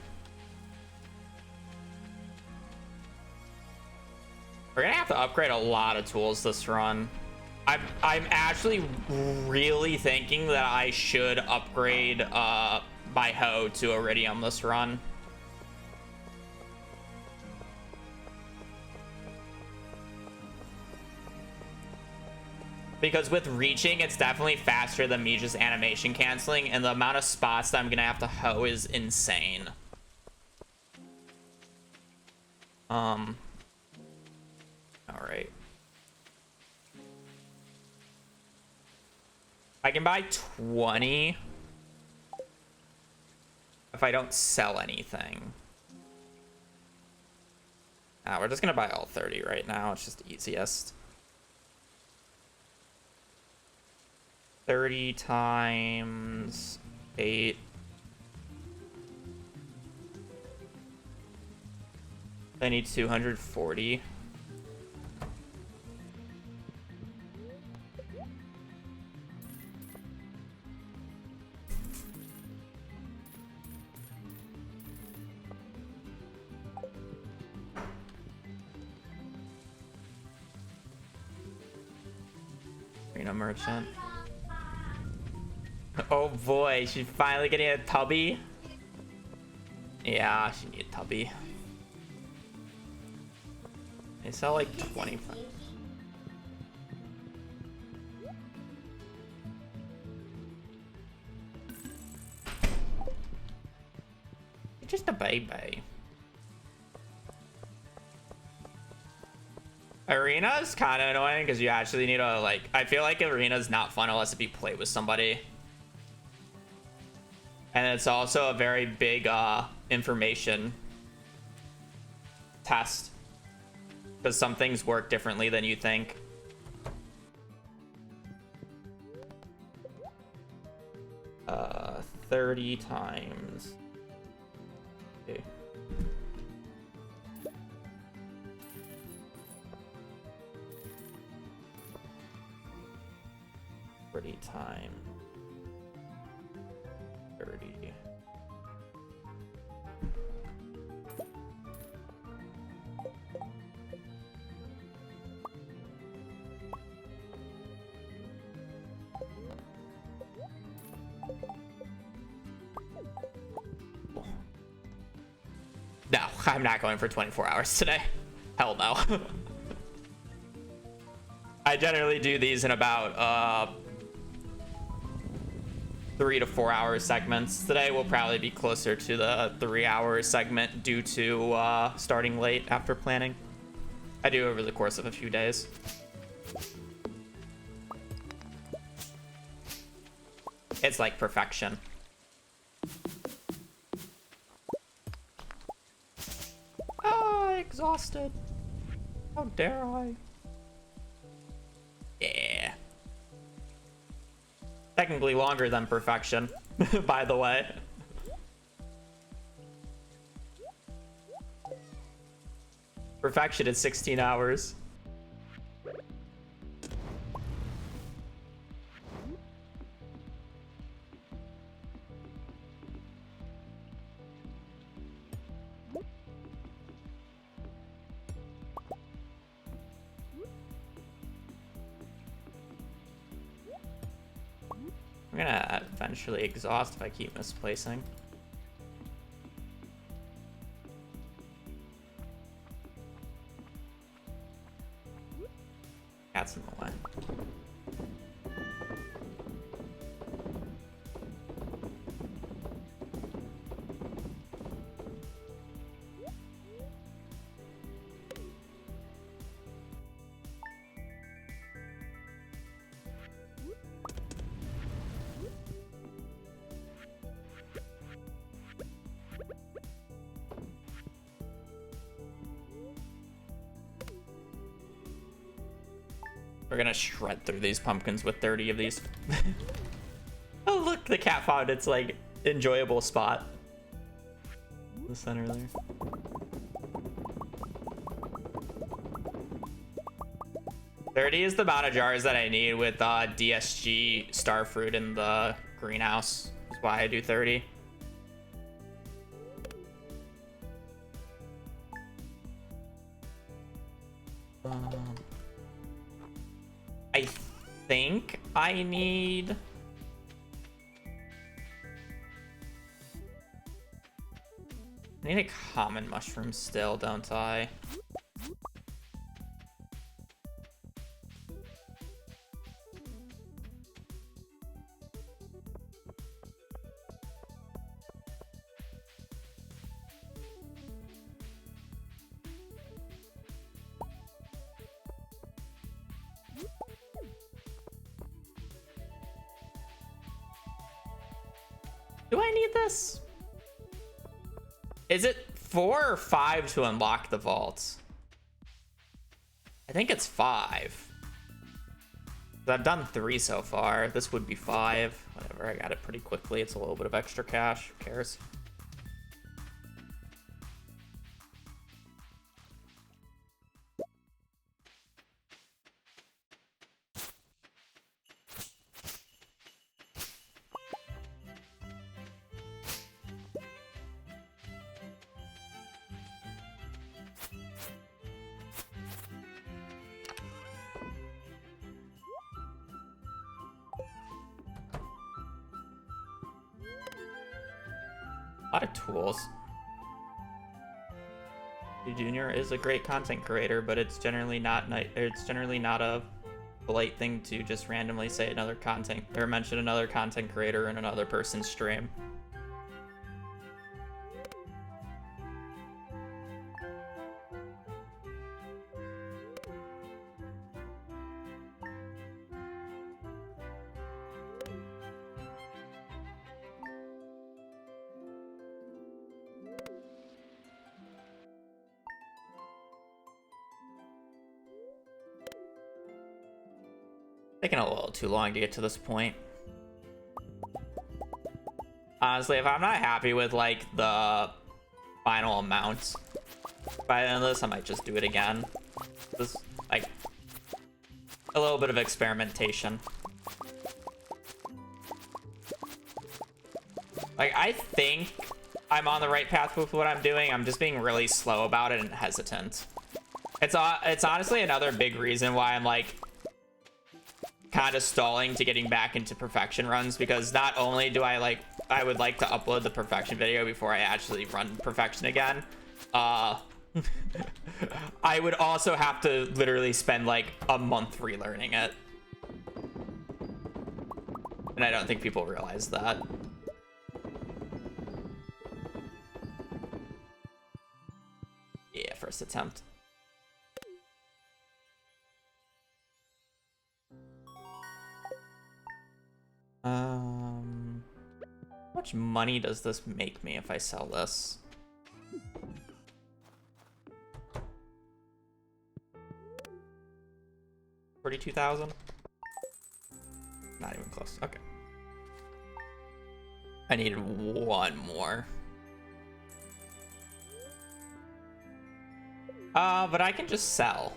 We're gonna have to upgrade a lot of tools this run. I'm actually really thinking that I should upgrade my hoe to Iridium this run. Because with reaching, it's definitely faster than me just animation canceling, and the amount of spots that I'm gonna have to hoe is insane. All right. I can buy 20 if I don't sell anything. We're just gonna buy all 30 right now. It's just easiest. 30 times 8. I need 240. Arena merchant. Oh boy, she's finally getting a tubby. Yeah, she needs a tubby. They sell like 25. You're just a baby. Arena is kind of annoying because you actually need to, like, I feel like Arena is not fun unless if you play with somebody. And it's also a very big information test. Because some things work differently than you think. Uh, 30 times. Okay. Time 30. No, I'm not going for 24 hours today. Hell no. I generally do these in about 3 to 4 hour segments. Today will probably be closer to the 3-hour segment due to starting late after planning. I do over the course of a few days. It's like perfection. Ah, exhausted. How dare I? Yeah. Technically longer than perfection, by the way. Perfection is 16 hours. I'm gonna eventually exhaust if I keep misplacing. Cat's in the way. We're gonna shred through these pumpkins with 30 of these. Oh look, the cat found its like enjoyable spot. The center there. $30 is the amount of jars that I need with DSG starfruit in the greenhouse. That's why I do 30. I think I need... I need a common mushroom still, don't I? Do I need this? Is it 4 or 5 to unlock the vaults? I think it's 5. I've done 3 so far. This would be 5. Whatever, I got it pretty quickly. It's a little bit of extra cash. Who cares? A lot of tools. Junior is a great content creator, but it's generally not a polite thing to just randomly say another content or mention another content creator in another person's stream. Taking a little too long to get to this point. Honestly, if I'm not happy with like the final amount by the end of this, I might just do it again. Just like a little bit of experimentation. Like, I think I'm on the right path with what I'm doing. I'm just being really slow about it and hesitant. It's honestly another big reason why I'm like kind of stalling to getting back into perfection runs, because not only do I would like to upload the perfection video before I actually run perfection again, I would also have to literally spend like a month relearning it, and I don't think people realize that. Yeah, first attempt. How much money does this make me if I sell this? 42,000? Not even close. Okay. I needed one more. But I can just sell.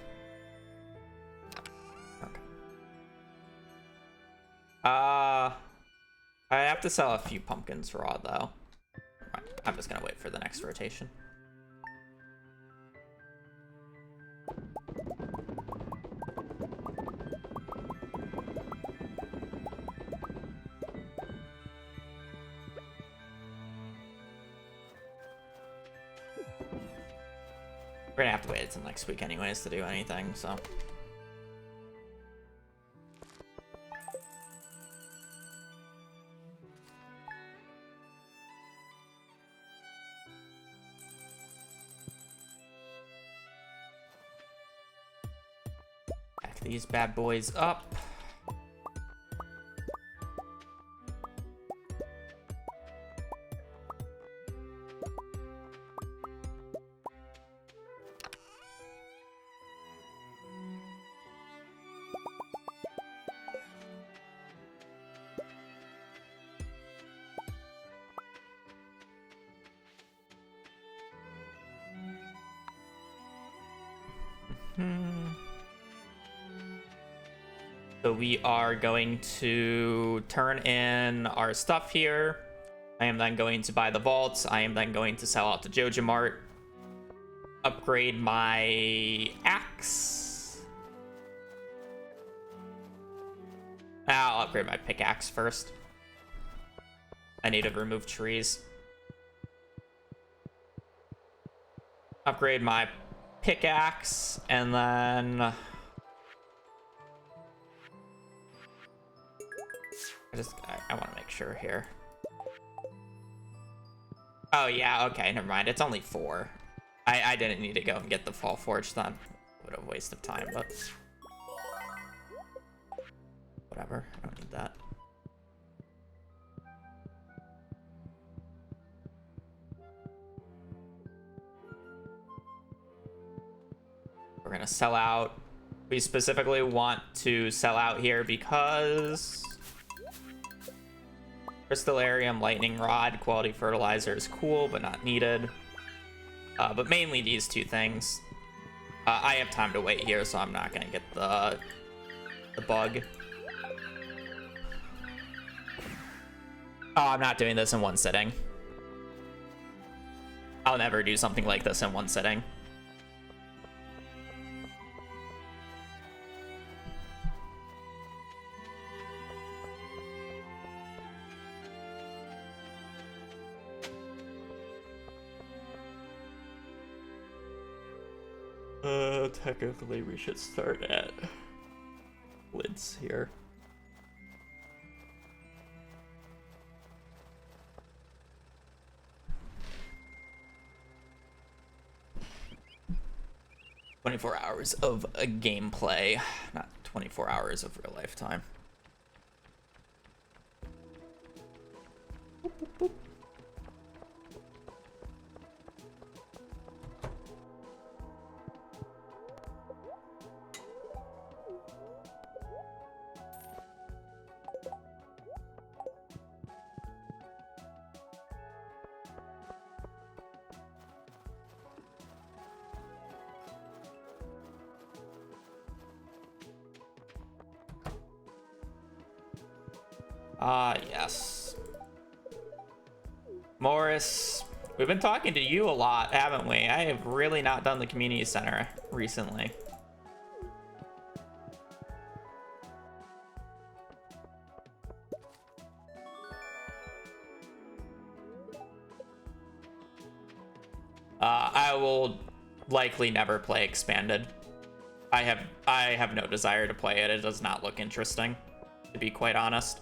Okay. I have to sell a few pumpkins raw though. Right, I'm just gonna wait for the next rotation. We're gonna have to wait until next week anyways to do anything, so. Back these bad boys up. So we are going to turn in our stuff here. I am then going to buy the vaults. I am then going to sell out to Joja Mart. Upgrade my axe. I'll upgrade my pickaxe first. I need to remove trees. Upgrade my pickaxe, and then I want to make sure here. Oh yeah, okay, never mind. It's only 4. I didn't need to go and get the Fall Forge. That would have wasted time, but whatever. I don't need that. We're gonna sell out. We specifically want to sell out here because Crystallarium, Lightning Rod, Quality Fertilizer is cool, but not needed. But mainly these 2 things. I have time to wait here, so I'm not gonna get the bug. Oh, I'm not doing this in one sitting. I'll never do something like this in one sitting. Technically we should start at lids here. "24 hours of a gameplay, not 24 hours of real life time." Boop, boop, boop. Yes. Morris, we've been talking to you a lot, haven't we? I have really not done the community center recently. I will likely never play Expanded. I have no desire to play it. It does not look interesting, to be quite honest.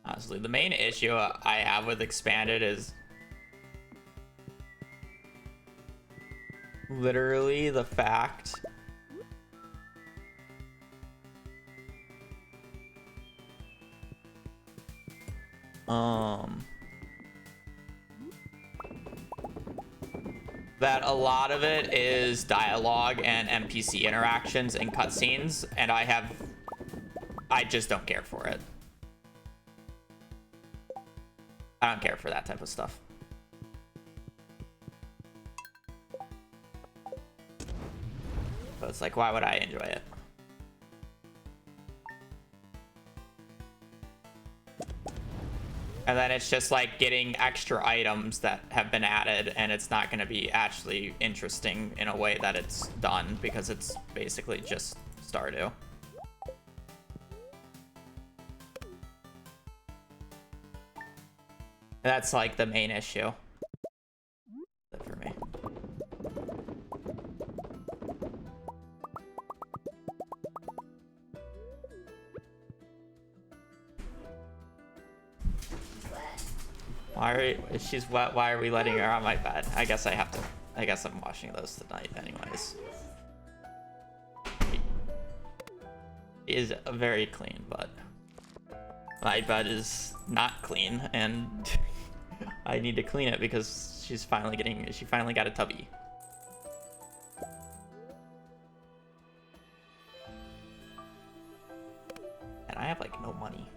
Honestly, the main issue I have with Expanded is literally the fact that a lot of it is dialogue and NPC interactions and cutscenes, and I just don't care for it. I don't care for that type of stuff. So it's like, why would I enjoy it? And then it's just like getting extra items that have been added, and it's not going to be actually interesting in a way that it's done because it's basically just Stardew. That's like the main issue for me. If she's wet, why are we letting her on my bed? I guess I'm washing those tonight anyways. It is very clean, but my bed is not clean, and I need to clean it because she finally got a tubby. And I have like no money.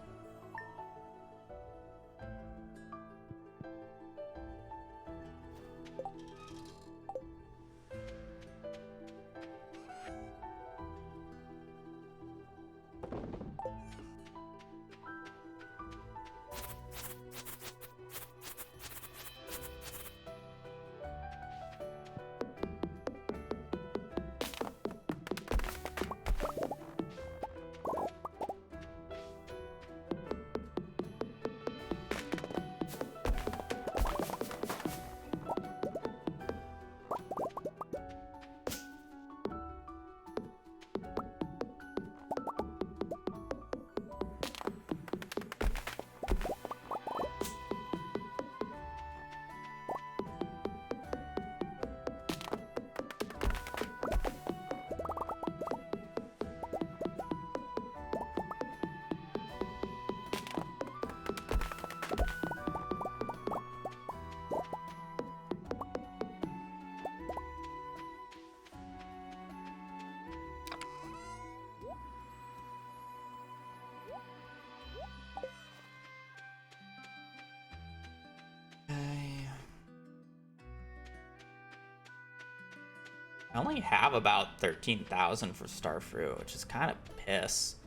I only have about 13,000 for Starfruit, which is kind of piss.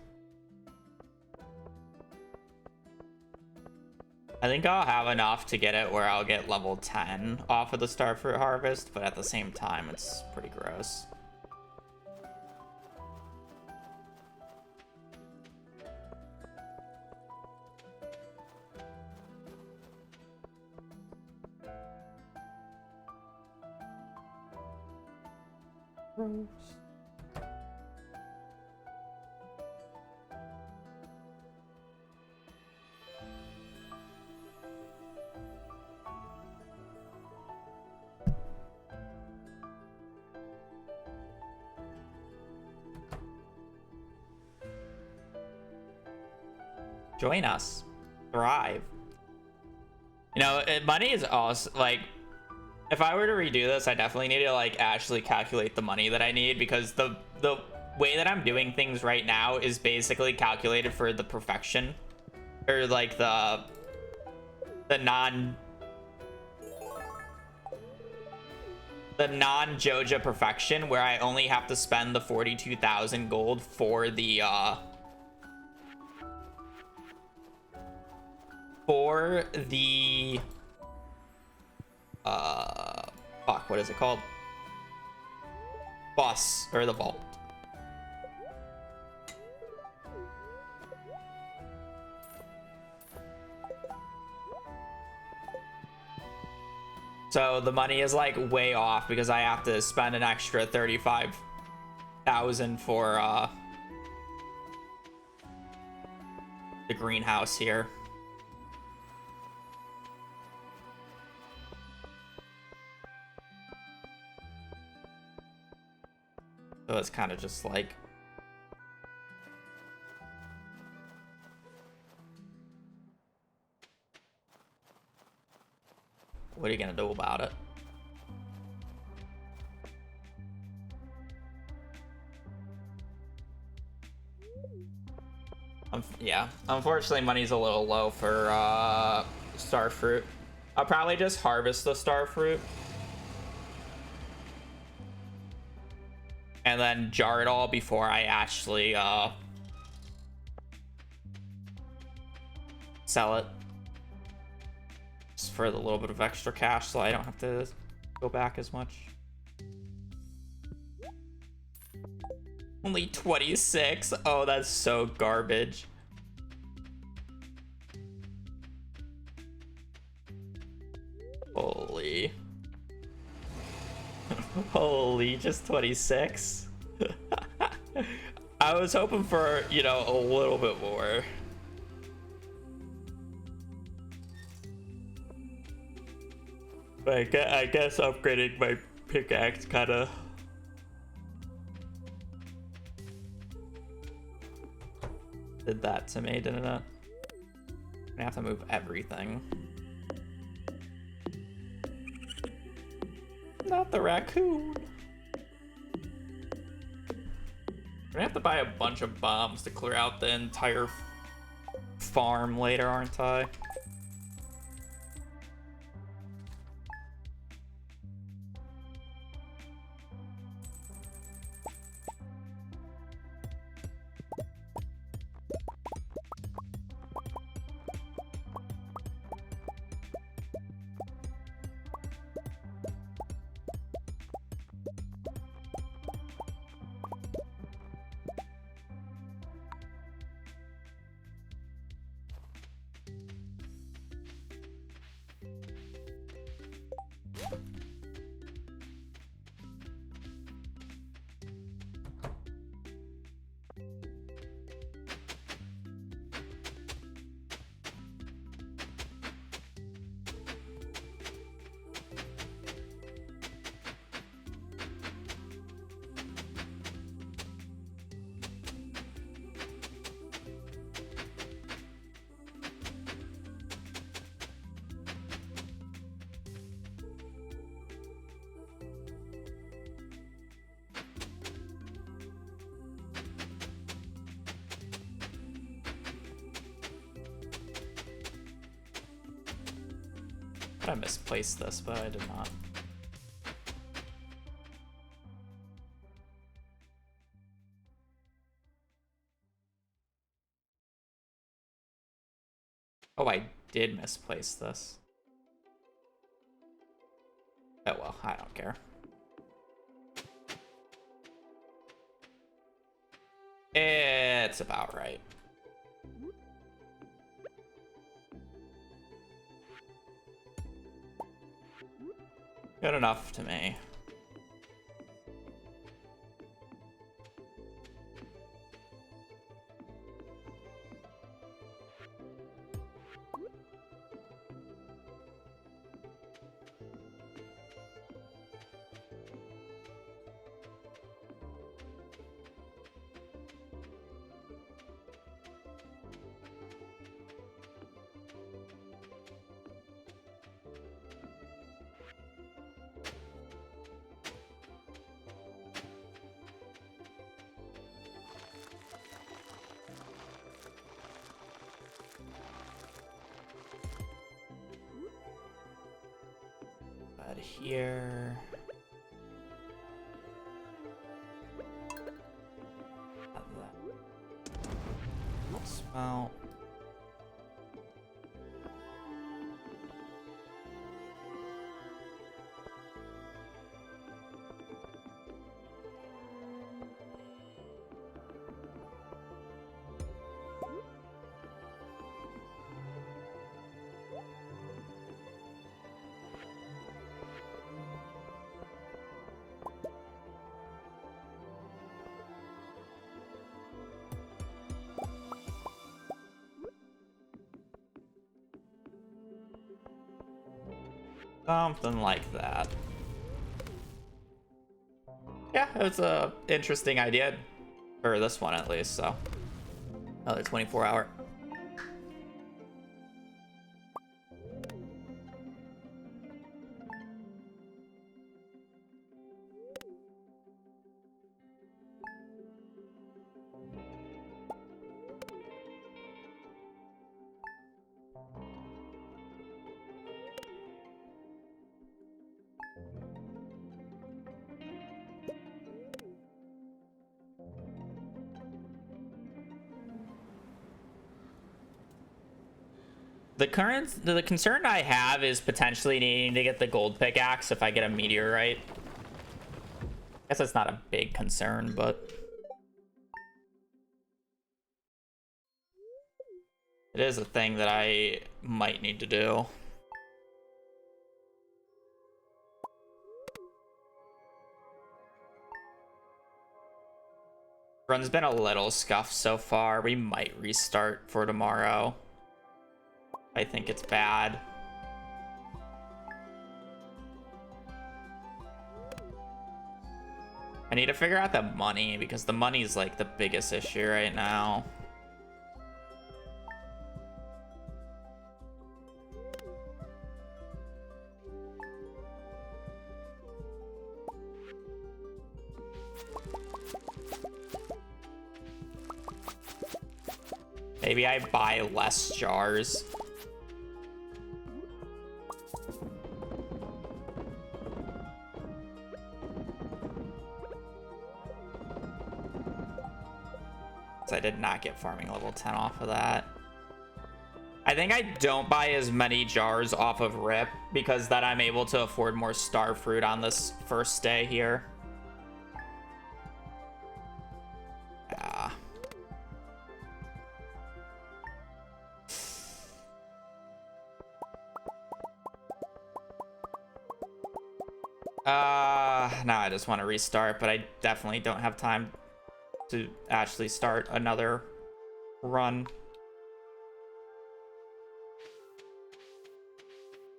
I think I'll have enough to get it where I'll get level 10 off of the Starfruit harvest, but at the same time, it's pretty gross. Join us. Thrive. You know, money is also, like, if I were to redo this, I definitely need to, like, actually calculate the money that I need, because the way that I'm doing things right now is basically calculated for the perfection, or, like, the non-Joja perfection, where I only have to spend the 42,000 gold for the, fuck, what is it called? Boss, or the vault. So the money is like way off because I have to spend an extra 35,000 for the greenhouse here. So it's kind of just like, what are you gonna do about it? Yeah, unfortunately money's a little low for Starfruit. I'll probably just harvest the Starfruit and then jar it all before I actually sell it. Just for the little bit of extra cash so I don't have to go back as much. Only 26? Oh, that's so garbage. Holy. Holy, just 26? I was hoping for, you know, a little bit more. But I guess upgrading my pickaxe kind of... did that to me, didn't it? I have to move everything. Not the raccoon. I'm gonna have to buy a bunch of bombs to clear out the entire farm later, aren't I? I misplaced this, but I did not. Oh, I did misplace this. Oh well, I don't care. It's about right. Good enough to me. Here. Smell. Something like that. Yeah, it was a interesting idea. For this one, at least, so. Another 24-hour. The concern I have is potentially needing to get the gold pickaxe if I get a meteorite. Guess that's not a big concern, but it is a thing that I might need to do. Run's been a little scuffed so far. We might restart for tomorrow. I think it's bad. I need to figure out the money because the money's like the biggest issue right now. Maybe I buy less jars. I did not get farming level 10 off of that. I think I don't buy as many jars off of Rip because then I'm able to afford more star fruit on this first day here. Yeah. Now I just want to restart, but I definitely don't have time to actually start another run.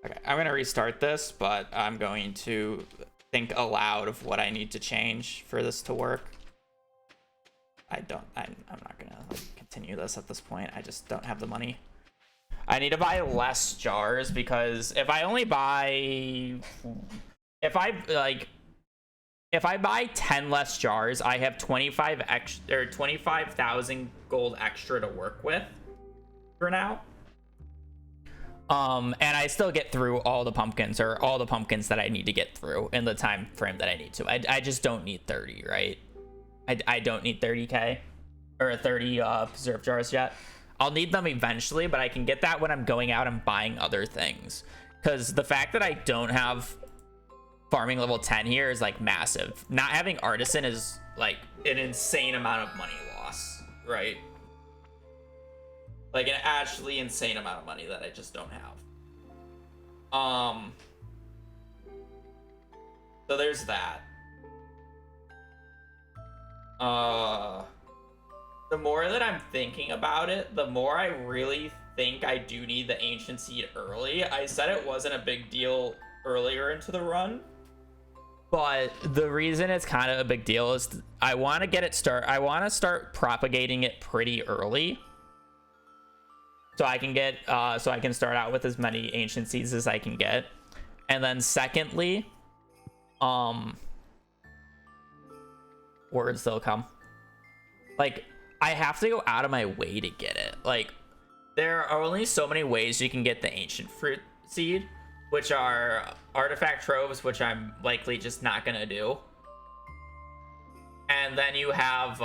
Okay, I'm gonna restart this, but I'm going to think aloud of what I need to change for this to work. I'm not gonna like, continue this at this point. I just don't have the money. I need to buy less jars because if I buy 10 less jars, I have 25,000 gold extra to work with for now. And I still get through all the pumpkins that I need to get through in the time frame that I need to. I just don't need 30, right? I don't need 30k or 30 preserve jars yet. I'll need them eventually, but I can get that when I'm going out and buying other things. Because the fact that I don't have farming level 10 here is like massive. Not having artisan is like an insane amount of money loss, right? Like an actually insane amount of money that I just don't have. So there's that. The more that I'm thinking about it, the more I really think I do need the ancient seed early. I said it wasn't a big deal earlier into the run, but the reason it's kind of a big deal is I want to start propagating it pretty early, so I can get so I can start out with as many ancient seeds as I can get. And then secondly, words they'll come, like I have to go out of my way to get it. Like there are only so many ways you can get the ancient fruit seed, which are artifact troves, which I'm likely just not gonna do. And then you have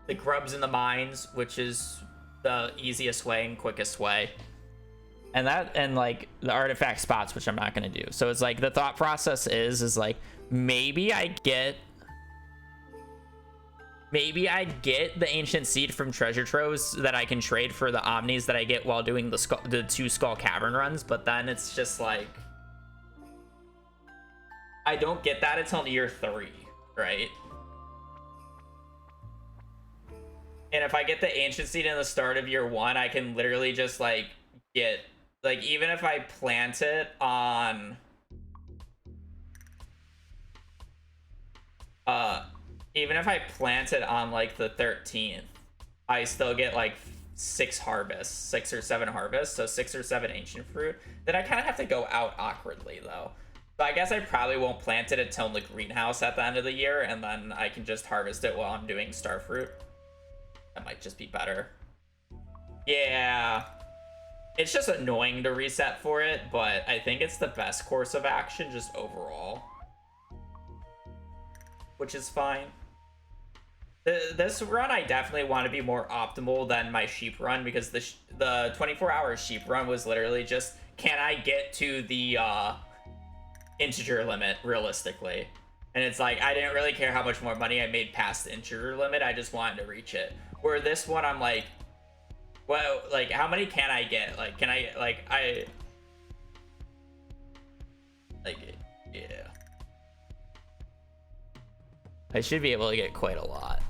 the grubs in the mines, which is the easiest way and quickest way. And like the artifact spots, which I'm not gonna do. So it's like the thought process is like maybe I get the ancient seed from treasure troves that I can trade for the omnis that I get while doing the 2 skull cavern runs, but then it's just like I don't get that until year 3, right? And if I get the ancient seed in the start of year 1, I can literally just like get like, even if I plant it on like the 13th, I still get like 6 or 7 harvests, so 6 or 7 ancient fruit. Then I kind of have to go out awkwardly though. So I guess I probably won't plant it until the greenhouse at the end of the year, and then I can just harvest it while I'm doing star fruit. That might just be better. Yeah. It's just annoying to reset for it, but I think it's the best course of action just overall. Which is fine. This run, I definitely want to be more optimal than my sheep run, because the 24-hour sheep run was literally just, can I get to the integer limit realistically? And it's like, I didn't really care how much more money I made past the integer limit. I just wanted to reach it. Where this one, I'm like, well, like, how many can I get? Like, can I, like, yeah. I should be able to get quite a lot.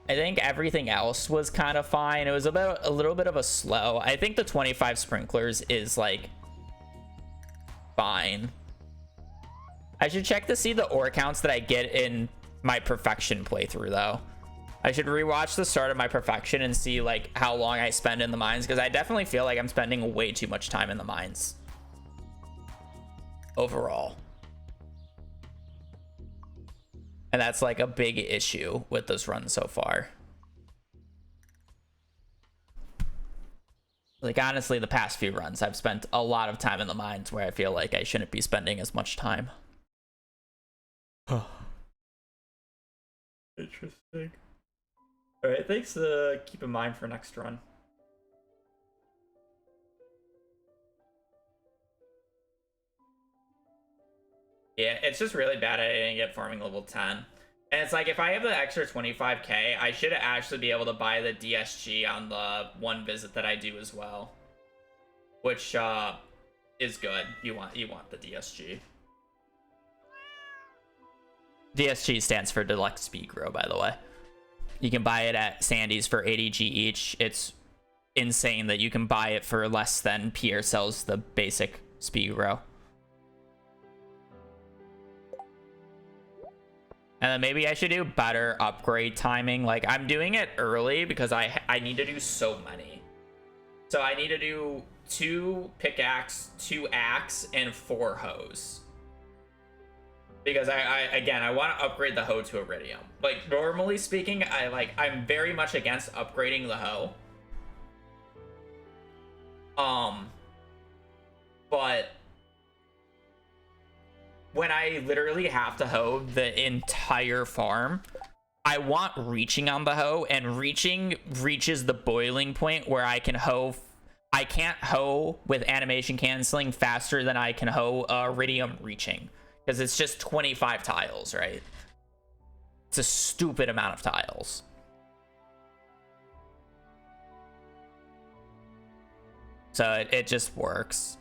I think everything else was kind of fine. It was about a little bit of a slow. I think the 25 sprinklers is like fine. I should check to see the ore counts that I get in my perfection playthrough though. I should rewatch the start of my perfection and see like how long I spend in the mines, because I definitely feel like I'm spending way too much time in the mines overall. And that's like a big issue with this run so far. Like honestly, the past few runs I've spent a lot of time in the mines where I feel like I shouldn't be spending as much time. Interesting. All right, thanks to keep in mind for next run. Yeah, it's just really bad I didn't get farming level 10. And it's like, if I have the extra 25k, I should actually be able to buy the DSG on the one visit that I do as well. Which is good. You want the DSG. DSG stands for Deluxe Speed Grow, by the way. You can buy it at Sandy's for 80g each. It's insane that you can buy it for less than Pierre sells the basic Speed Grow. And then maybe I should do better upgrade timing. Like, I'm doing it early because I need to do so many. So I need to do 2 pickaxe, 2 axe, and 4 hoes. Because I want to upgrade the hoe to iridium. Like, normally speaking, I'm very much against upgrading the hoe. But when I literally have to hoe the entire farm, I want reaching on the hoe, and reaching reaches the boiling point where I can hoe. I can't hoe with animation canceling faster than I can hoe iridium reaching, because it's just 25 tiles, right? It's a stupid amount of tiles. So it just works.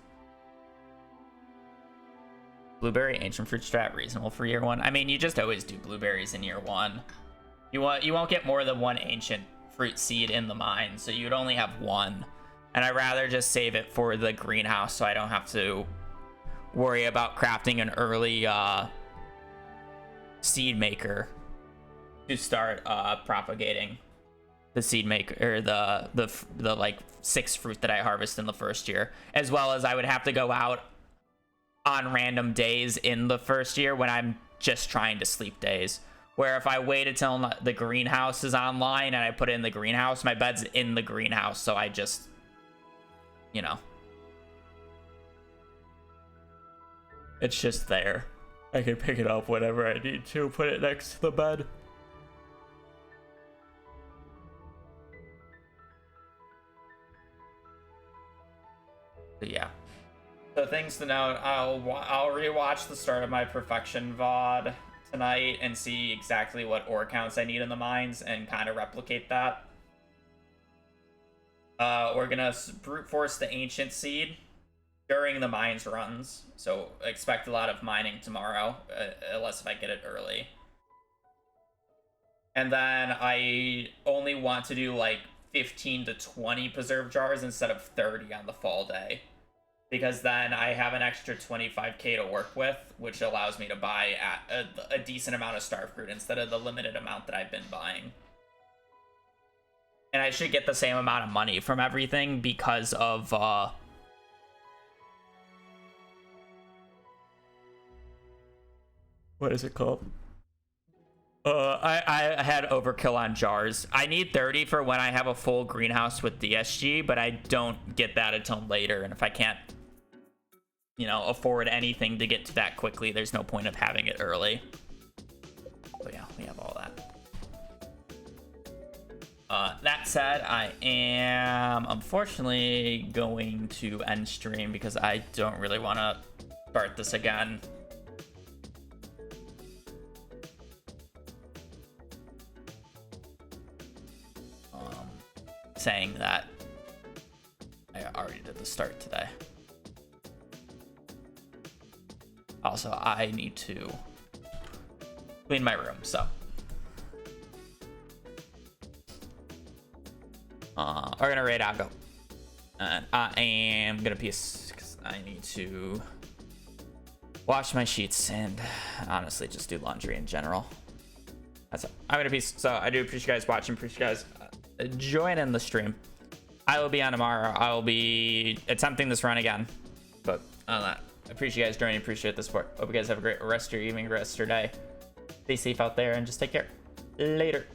Blueberry ancient fruit strat reasonable for year 1. I mean, you just always do blueberries in year 1. You won't get more than 1 ancient fruit seed in the mine, so you'd only have 1. And I'd rather just save it for the greenhouse so I don't have to worry about crafting an early seed maker to start propagating the seed maker, or the like 6 fruit that I harvest in the first year, as well as I would have to go out on random days in the first year when I'm just trying to sleep days. Where if I wait until the greenhouse is online and I put it in the greenhouse, my bed's in the greenhouse, so I just, you know, it's just there. I can pick it up whenever I need to, put it next to the bed. But yeah. So things to note, I'll rewatch the start of my perfection VOD tonight and see exactly what ore counts I need in the mines and kind of replicate that. We're gonna brute force the ancient seed during the mines runs, so expect a lot of mining tomorrow, unless if I get it early. And then I only want to do like 15 to 20 preserve jars instead of 30 on the fall day, because then I have an extra 25k to work with, which allows me to buy at a decent amount of star fruit instead of the limited amount that I've been buying. And I should get the same amount of money from everything because of what is it called? I had overkill on jars. I need 30 for when I have a full greenhouse with DSG, but I don't get that until later. And if I can't, you know, afford anything to get to that quickly, there's no point of having it early. But yeah, we have all that. That said, I am unfortunately going to end stream because I don't really want to start this again. Saying that I already did the start today. Also, I need to clean my room, so. We're gonna raid out, go. And I am gonna peace because I need to wash my sheets and honestly just do laundry in general. That's it. I'm gonna peace. So I do appreciate you guys watching, appreciate you guys joining the stream. I will be on tomorrow. I will be attempting this run again, but on that, I appreciate you guys joining, appreciate the support. Hope you guys have a great rest of your evening, rest of your day. Stay safe out there and just take care. Later.